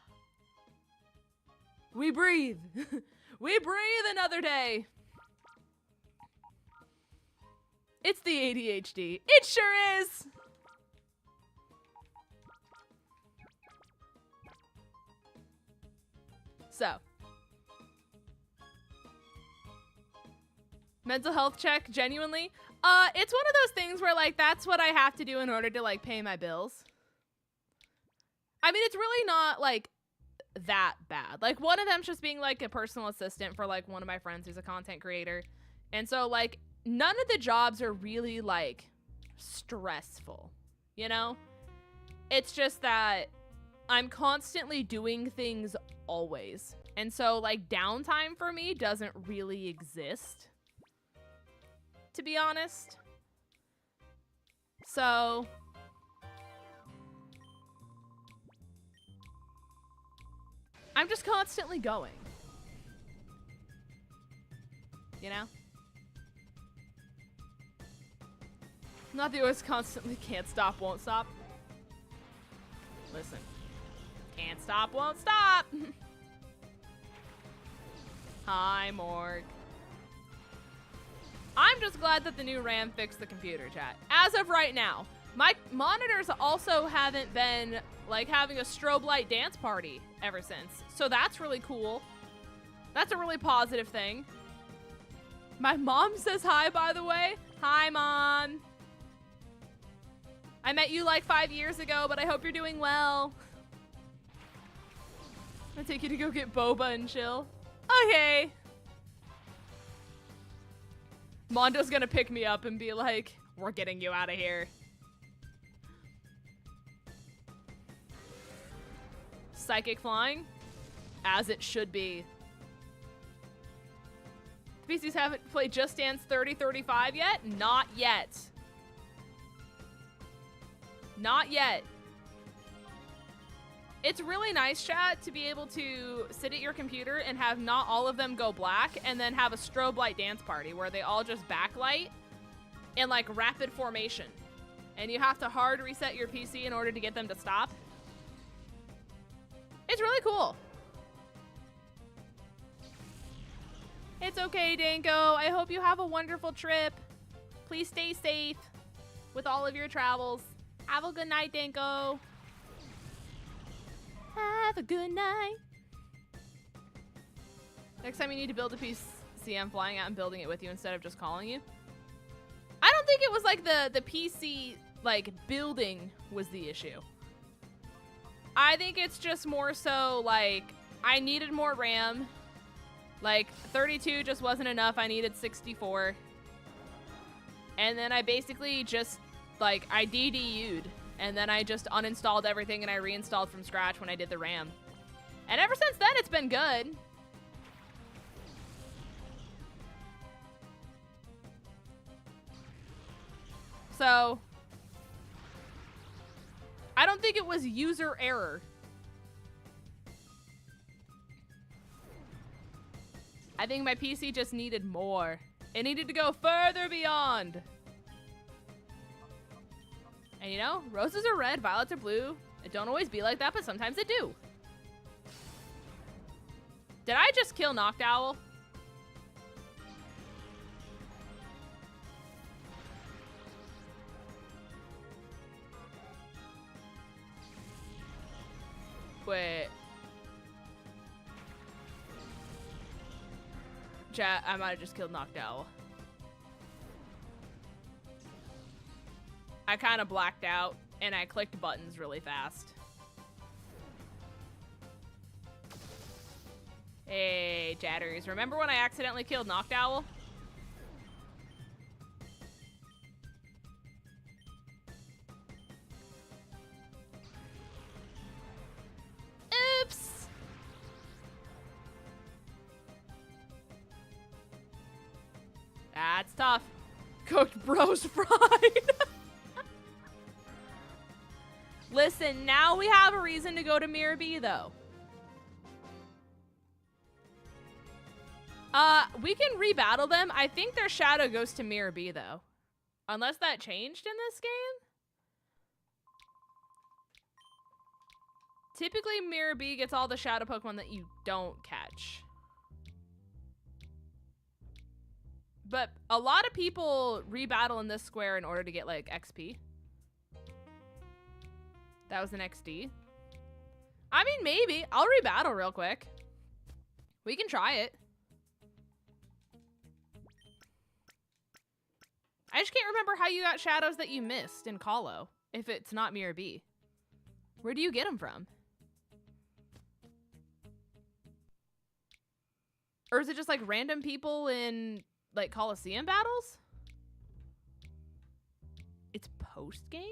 we breathe. We breathe another day. It's the ADHD. It sure is. So. Mental health check, genuinely. It's one of those things where, like, that's what I have to do in order to, like, pay my bills. I mean, it's really not, like, that bad. Like, one of them's just being, like, a personal assistant for, like, one of my friends who's a content creator. And so, like, none of the jobs are really, like, stressful, you know? It's just that I'm constantly doing things always. And so, like, downtime for me doesn't really exist, to be honest. So I'm just constantly going, you know? Not the always constantly can't stop, won't stop. Listen, can't stop, won't stop. Hi, Morg. I'm just glad that the new RAM fixed the computer, chat. As of right now, my monitors also haven't been, like, having a strobe light dance party ever since. So that's really cool. That's a really positive thing. My mom says hi, by the way. Hi, Mom. I met you like 5 years ago, but I hope you're doing well. I'll take you to go get boba and chill. Okay. Mondo's gonna pick me up and be like, we're getting you out of here. Psychic flying? As it should be. The PCs haven't played Just Dance 3035 yet? Not yet. Not yet. It's really nice, chat, to be able to sit at your computer and have not all of them go black and then have a strobe light dance party where they all just backlight in, like, rapid formation. And you have to hard reset your PC in order to get them to stop. It's really cool. It's okay, Danko. I hope you have a wonderful trip. Please stay safe with all of your travels. Have a good night, Danko. Have a good night. Next time you need to build a PC, I'm flying out and building it with you instead of just calling you. I don't think it was like the PC, like, building was the issue. I think it's just more so, like, I needed more RAM. Like, 32 just wasn't enough. I needed 64. And then I basically just, like, I DDU'd. And then I just uninstalled everything and I reinstalled from scratch when I did the RAM. And ever since then, it's been good. So I don't think it was user error. I think my PC just needed more. It needed to go further beyond. And you know, roses are red, violets are blue. It don't always be like that, but sometimes it do. Did I just kill 𝗧𝚘𝚗𝚗𝚗? Wait. Chat, I might have just killed 𝗧𝚘𝚗𝚗𝚗. I kind of blacked out and I clicked buttons really fast. Hey, chatters. Remember when I accidentally killed 𝗧𝚘𝚗𝚗𝚗? Oops. That's tough. Cooked bros fried. Listen, now we have a reason to go to 𝗏𝗏𝗏, though. We can rebattle them. I think their shadow goes to 𝗏𝗏𝗏, though. Unless that changed in this game? Typically, 𝗏𝗏𝗏 gets all the shadow Pokemon that you don't catch. But a lot of people rebattle in this square in order to get, like, XP. That was an XD. I mean, maybe. I'll rebattle real quick. We can try it. I just can't remember how you got shadows that you missed in Colo, if it's not Mirror B. Where do you get them from? Or is it just like random people in like Colosseum battles? It's post-game?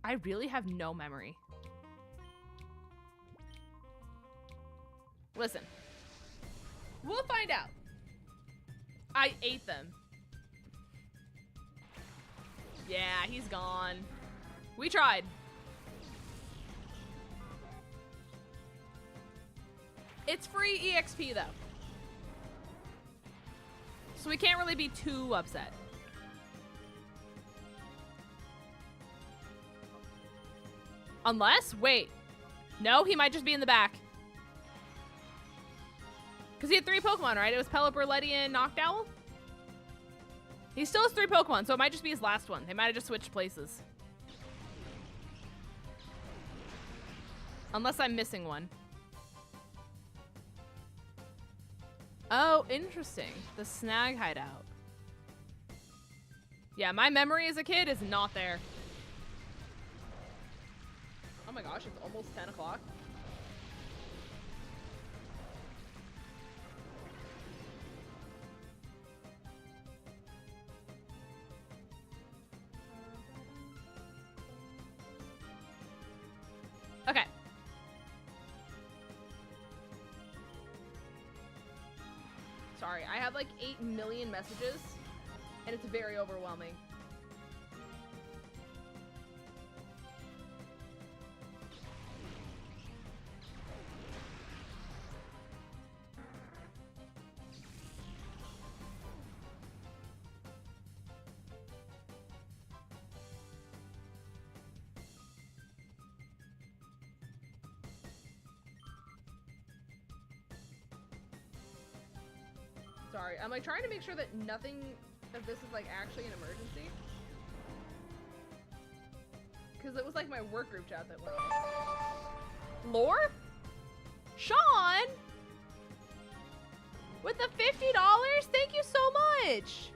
I really have no memory. Listen. We'll find out. I ate them. Yeah, he's gone. We tried. It's free EXP though. So we can't really be too upset. Unless, wait. No, he might just be in the back. Because he had 3 Pokemon, right? It was 𝚑𝚘, 𝚑𝚘𝚘, and Noctowl? He still has 3 Pokemon, so it might just be his last one. They might have just switched places. Unless I'm missing one. Oh, interesting. The Snag hideout. Yeah, my memory as a kid is not there. Oh my gosh, it's almost 10 o'clock. Okay. Sorry, I have like 8 million messages, and it's very overwhelming. Sorry, I'm like trying to make sure that nothing of this is like actually an emergency. Because it was like my work group chat that went off. Lore? Sean? With the $50? Thank you so much.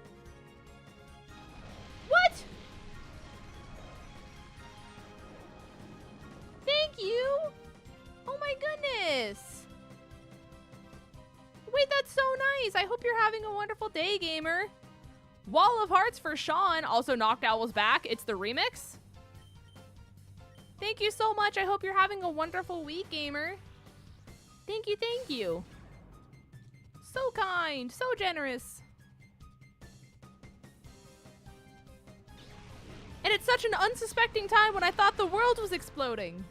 What? Thank you. Oh my goodness. Wait, that's so nice. I hope you're having a wonderful day, gamer. Wall of Hearts for Sean. Also, Noctowl's back. It's the remix. Thank you so much. I hope you're having a wonderful week, gamer. Thank you, thank you. So kind, so generous. And it's such an unsuspecting time when I thought the world was exploding.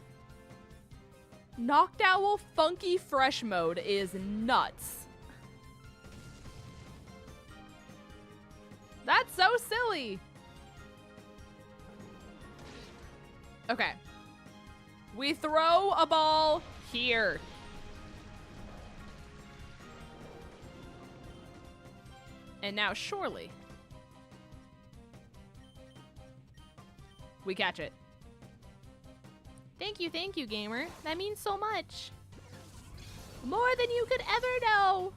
Noctowl Funky Fresh mode is nuts. That's so silly. Okay. We throw a ball here. And now surely we catch it. Thank you, gamer. That means so much. More than you could ever know.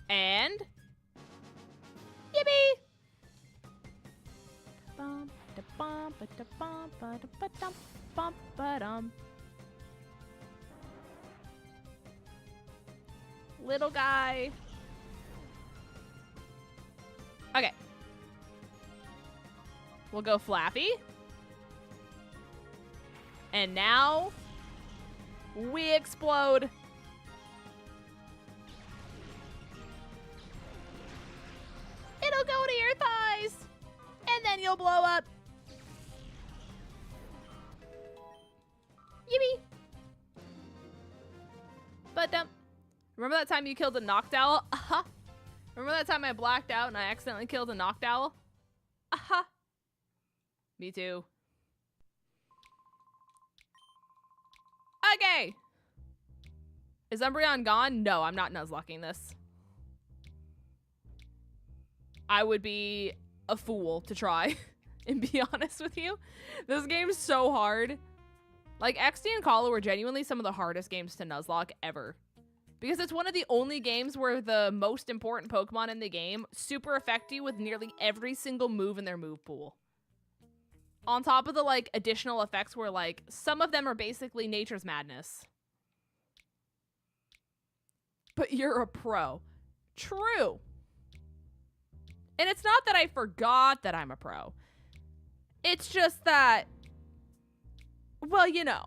And yippee! Little guy. Okay. We'll go Flappy. And now we explode. It'll go to your thighs. And then you'll blow up. Yippee. But remember that time you killed a Noctowl? Uh-huh. Remember that time I blacked out and I accidentally killed a Noctowl? Uh-huh. Me too. 𝗑𝗓𝗓𝗓𝗓𝗓𝗓𝗓𝗓. Is Umbreon gone? No, I'm not Nuzlocking this. I would be a fool to try and be honest with you. This game's so hard. Like, XD and Kalo were genuinely some of the hardest games to Nuzlocke ever. Because it's one of the only games where the most important Pokemon in the game super affect you with nearly every single move in their move pool. On top of the, like, additional effects where, like, some of them are basically nature's madness. But you're a pro. True. And it's not that I forgot that I'm a pro. It's just that, well, you know,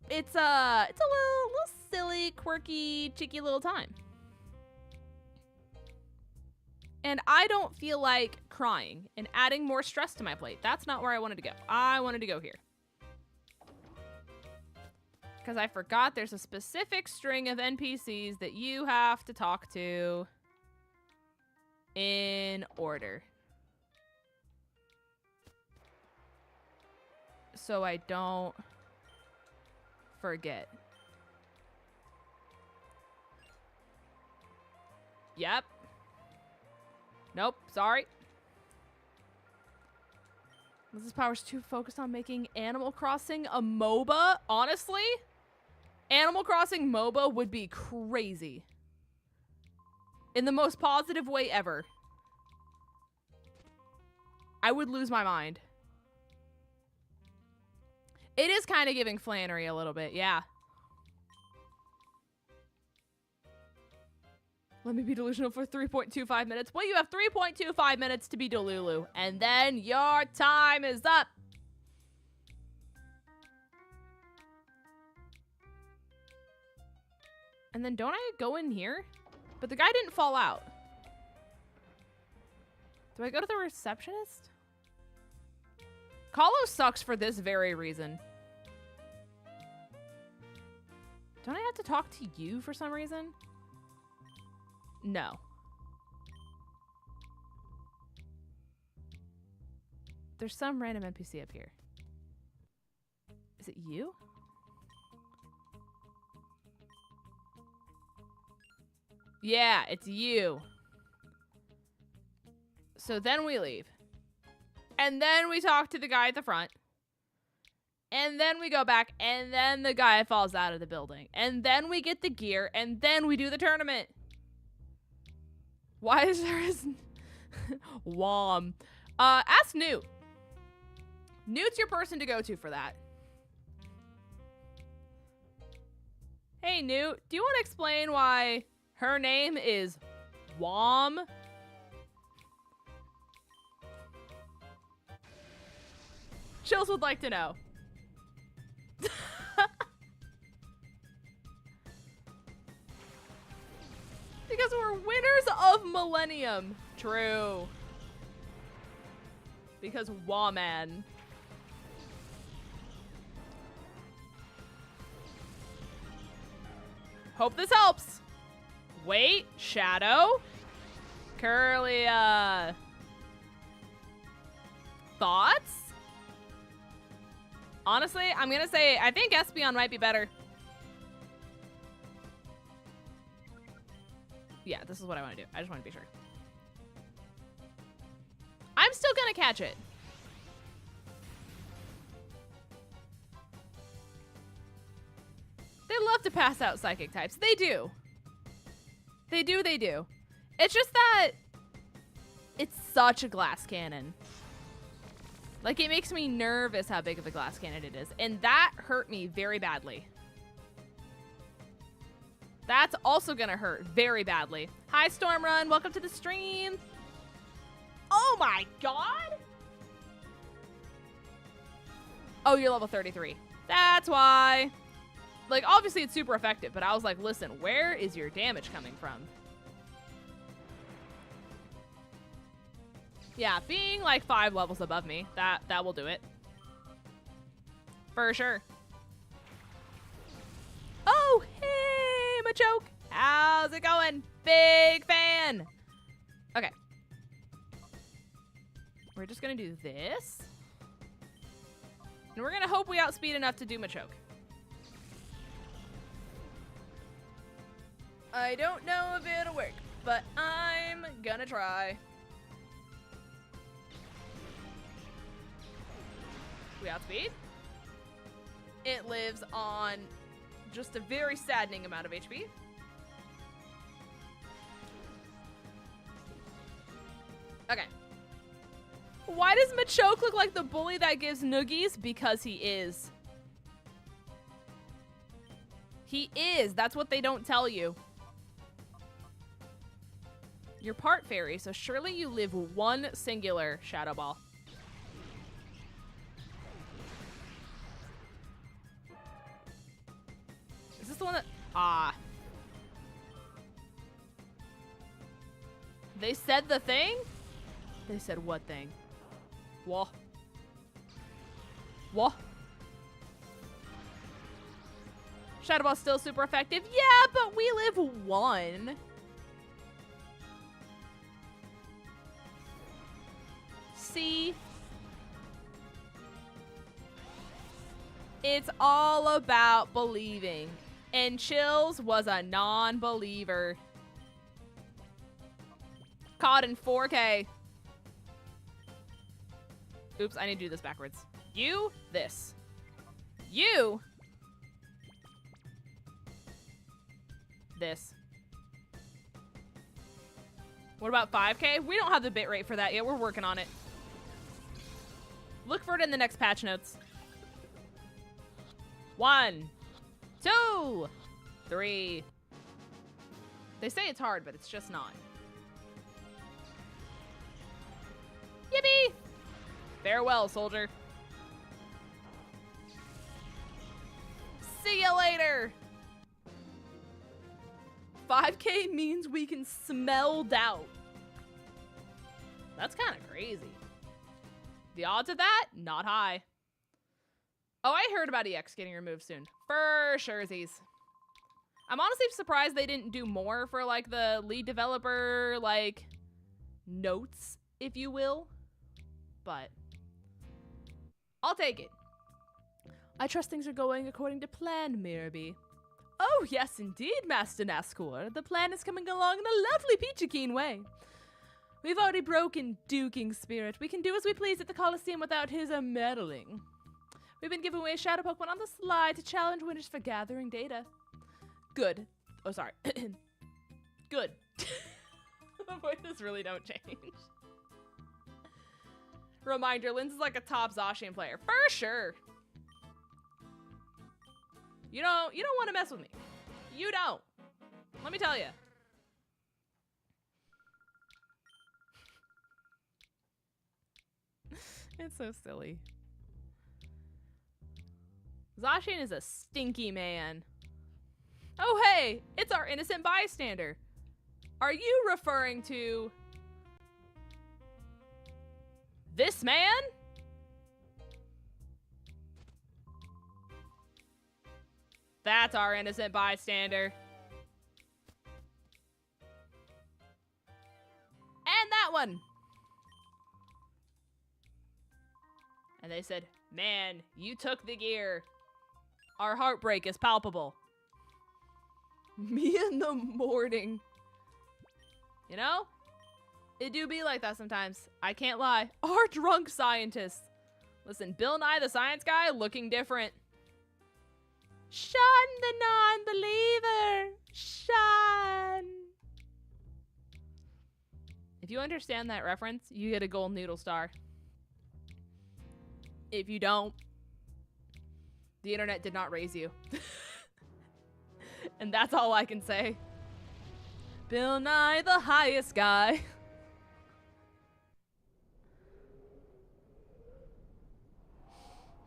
it's a little silly, quirky, cheeky little time. And I don't feel like crying and adding more stress to my plate. That's not where I wanted to go. I wanted to go here. Because I forgot there's a specific string of NPCs that you have to talk to in order. So I don't forget. Yep. Nope, sorry. Mrs. Power's too focused on making Animal Crossing a MOBA. Honestly, Animal Crossing MOBA would be crazy. In the most positive way ever. I would lose my mind. It is kind of giving Flannery a little bit, yeah. Let me be delusional for 3.25 minutes. Well, you have 3.25 minutes to be Delulu, and then your time is up. And then don't I go in here? But the guy didn't fall out. Do I go to the receptionist? Kalo sucks for this very reason. Don't I have to talk to you for some reason? No. There's some random NPC up here. Is it you? Yeah, it's you. So then we leave. And then we talk to the guy at the front. And then we go back, and then the guy falls out of the building. And then we get the gear, and then we do the tournament. Why is there Wom. Ask Newt. Newt's your person to go to for that. Hey, Newt, do you want to explain why her name is Wom? Chills would like to know. Because we're winners of Millennium. True. Because Woman. Hope this helps. Wait, Shadow. Curly, thoughts? Honestly, I'm gonna say I think Espeon might be better. Yeah, this is what I want to do. I just want to be sure. I'm still gonna catch it. They love to pass out psychic types. They do. They do, they do. It's just that it's such a glass cannon. Like, it makes me nervous how big of a glass cannon it is. And that hurt me very badly. That's also gonna hurt very badly. Hi, Stormrun. Welcome to the stream. Oh my god! Oh, you're level 33. That's why. Like, obviously it's super effective, but I was like, listen, where is your damage coming from? Yeah, being like 5 levels above me, that will do it. For sure. Oh, hey, Machoke. How's it going? Big fan. Okay. We're just gonna do this. And we're gonna hope we outspeed enough to do Machoke. I don't know if it'll work, but I'm gonna try. We outspeed. It lives on just a very saddening amount of HP. Okay. Why does Machoke look like the bully that gives noogies? Because he is. He is. That's what they don't tell you. You're part fairy, so surely you live one singular Shadow Ball. Is this the one that... Ah. They said the thing? They said what thing? Whoa. Whoa. Shadow Ball's still super effective. Yeah, but we live one. See? It's all about believing. And Chills was a non-believer. Caught in 4K. Oops, I need to do this backwards. You, this. You, this. What about 5K? We don't have the bitrate for that yet. We're working on it. Look for it in the next patch notes. 1, 2, 3. They say it's hard, but it's just not. Yippee! Farewell, soldier. See you later. 5K means we can smell doubt. That's kind of crazy. The odds of that, not high. Oh, I heard about EX getting removed soon. For surezies. I'm honestly surprised they didn't do more for, like, the lead developer, like, notes, if you will. But I'll take it. I trust things are going according to plan, Mirabee. Oh, yes, indeed, Master Nascor. The plan is coming along in a lovely peachy keen way. We've already broken Duking Spirit. We can do as we please at the Colosseum without his meddling. We've been giving away a Shadow Pokemon on the slide to challenge winners for gathering data. Good. Oh, sorry. Good. The voices really don't change. Reminder, Lynn's like a top Zacian player. For sure. You don't want to mess with me. You don't. Let me tell you. It's so silly. Zacian is a stinky man. Oh, hey, it's our innocent bystander. Are you referring to this man? That's our innocent bystander. And that one. And they said, man, you took the gear. Our heartbreak is palpable. Me in the morning. You know? It do be like that sometimes. I can't lie. Our drunk scientists. Listen, Bill Nye the Science Guy looking different. Shun the non-believer. Shun. If you understand that reference, you get a gold noodle star. If you don't, the internet did not raise you. And that's all I can say. Bill Nye the highest guy.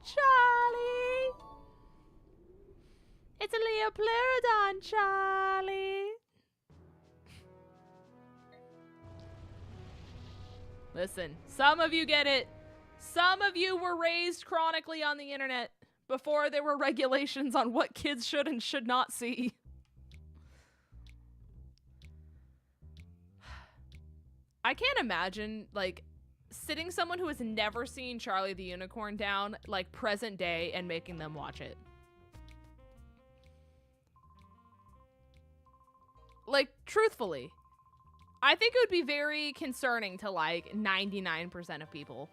Charlie. It's a Leopleurodon, Charlie. Listen, some of you get it. Some of you were raised chronically on the internet before there were regulations on what kids should and should not see. I can't imagine, like, sitting someone who has never seen Charlie the Unicorn down, like, present day and making them watch it. like, truthfully, I think it would be very concerning to, like, 99% of people.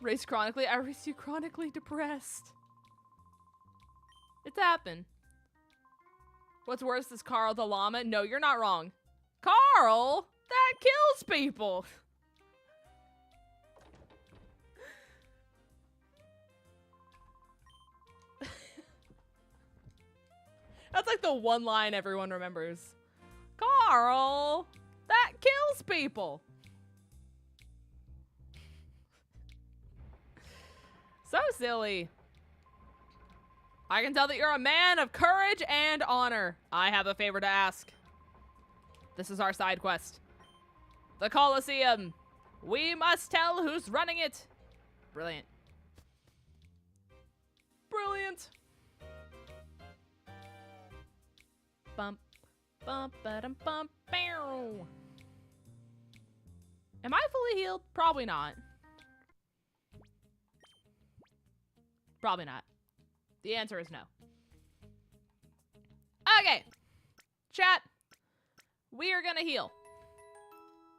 Race chronically. I race you chronically depressed. It's happened. What's worse is Carl the llama? No, you're not wrong. Carl? That kills people. That's like the one line everyone remembers. Carl, that kills people. So silly. I can tell that you're a man of courage and honor. I have a favor to ask. This is our side quest. The Colosseum. We must tell who's running it. Brilliant. Brilliant. Bump, bump, ba-dum, bump, bow. Am I fully healed? Probably not. Probably not. The answer is no. Okay. Chat. We are gonna heal.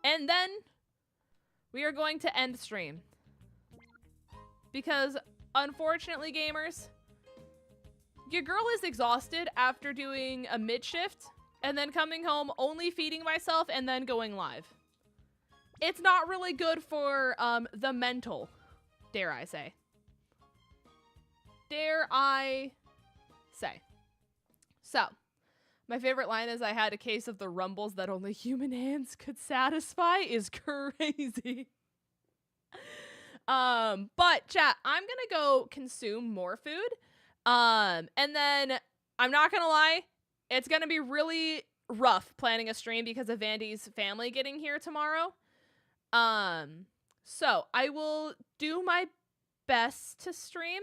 And then we are going to end stream. Because, unfortunately, gamers, your girl is exhausted after doing a mid shift and then coming home, only feeding myself, and then going live. It's not really good for the mental, dare I say. Dare I say. So, my favorite line is, I had a case of the rumbles that only human hands could satisfy, is crazy. But chat, I'm gonna go consume more food. And then I'm not gonna lie, it's gonna be really rough planning a stream because of Vandy's family getting here tomorrow. So I will do my best to stream,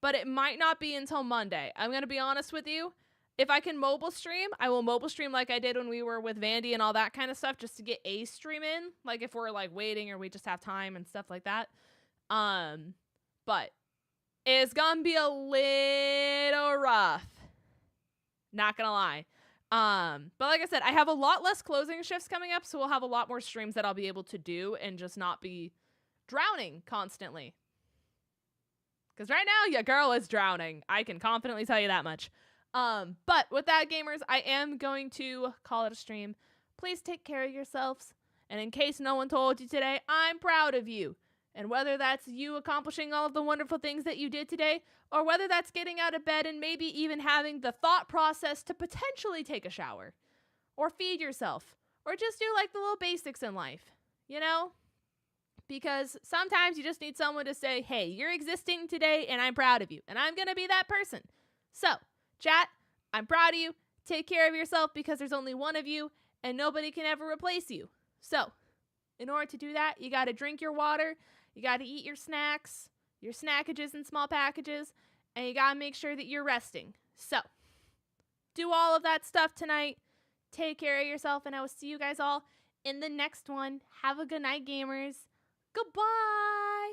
but it might not be until Monday. I'm gonna be honest with you. If I can mobile stream, I will mobile stream like I did when we were with Vandy and all that kind of stuff, just to get a stream in. Like if we're like waiting or we just have time and stuff like that. But it's gonna be a little rough. Not gonna lie. But like I said, I have a lot less closing shifts coming up, so we'll have a lot more streams that I'll be able to do and just not be drowning constantly. Because right now, your girl is drowning. I can confidently tell you that much. But with that, gamers, I am going to call it a stream. Please take care of yourselves. And in case no one told you today, I'm proud of you. And whether that's you accomplishing all of the wonderful things that you did today, or whether that's getting out of bed and maybe even having the thought process to potentially take a shower, or feed yourself, or just do like the little basics in life, you know? Because sometimes you just need someone to say, hey, you're existing today and I'm proud of you. And I'm going to be that person. So, chat, I'm proud of you. Take care of yourself because there's only one of you and nobody can ever replace you. So, in order to do that, you got to drink your water. You got to eat your snacks, your snackages in small packages, and you got to make sure that you're resting. So, do all of that stuff tonight. Take care of yourself, and I will see you guys all in the next one. Have a good night, gamers. Goodbye.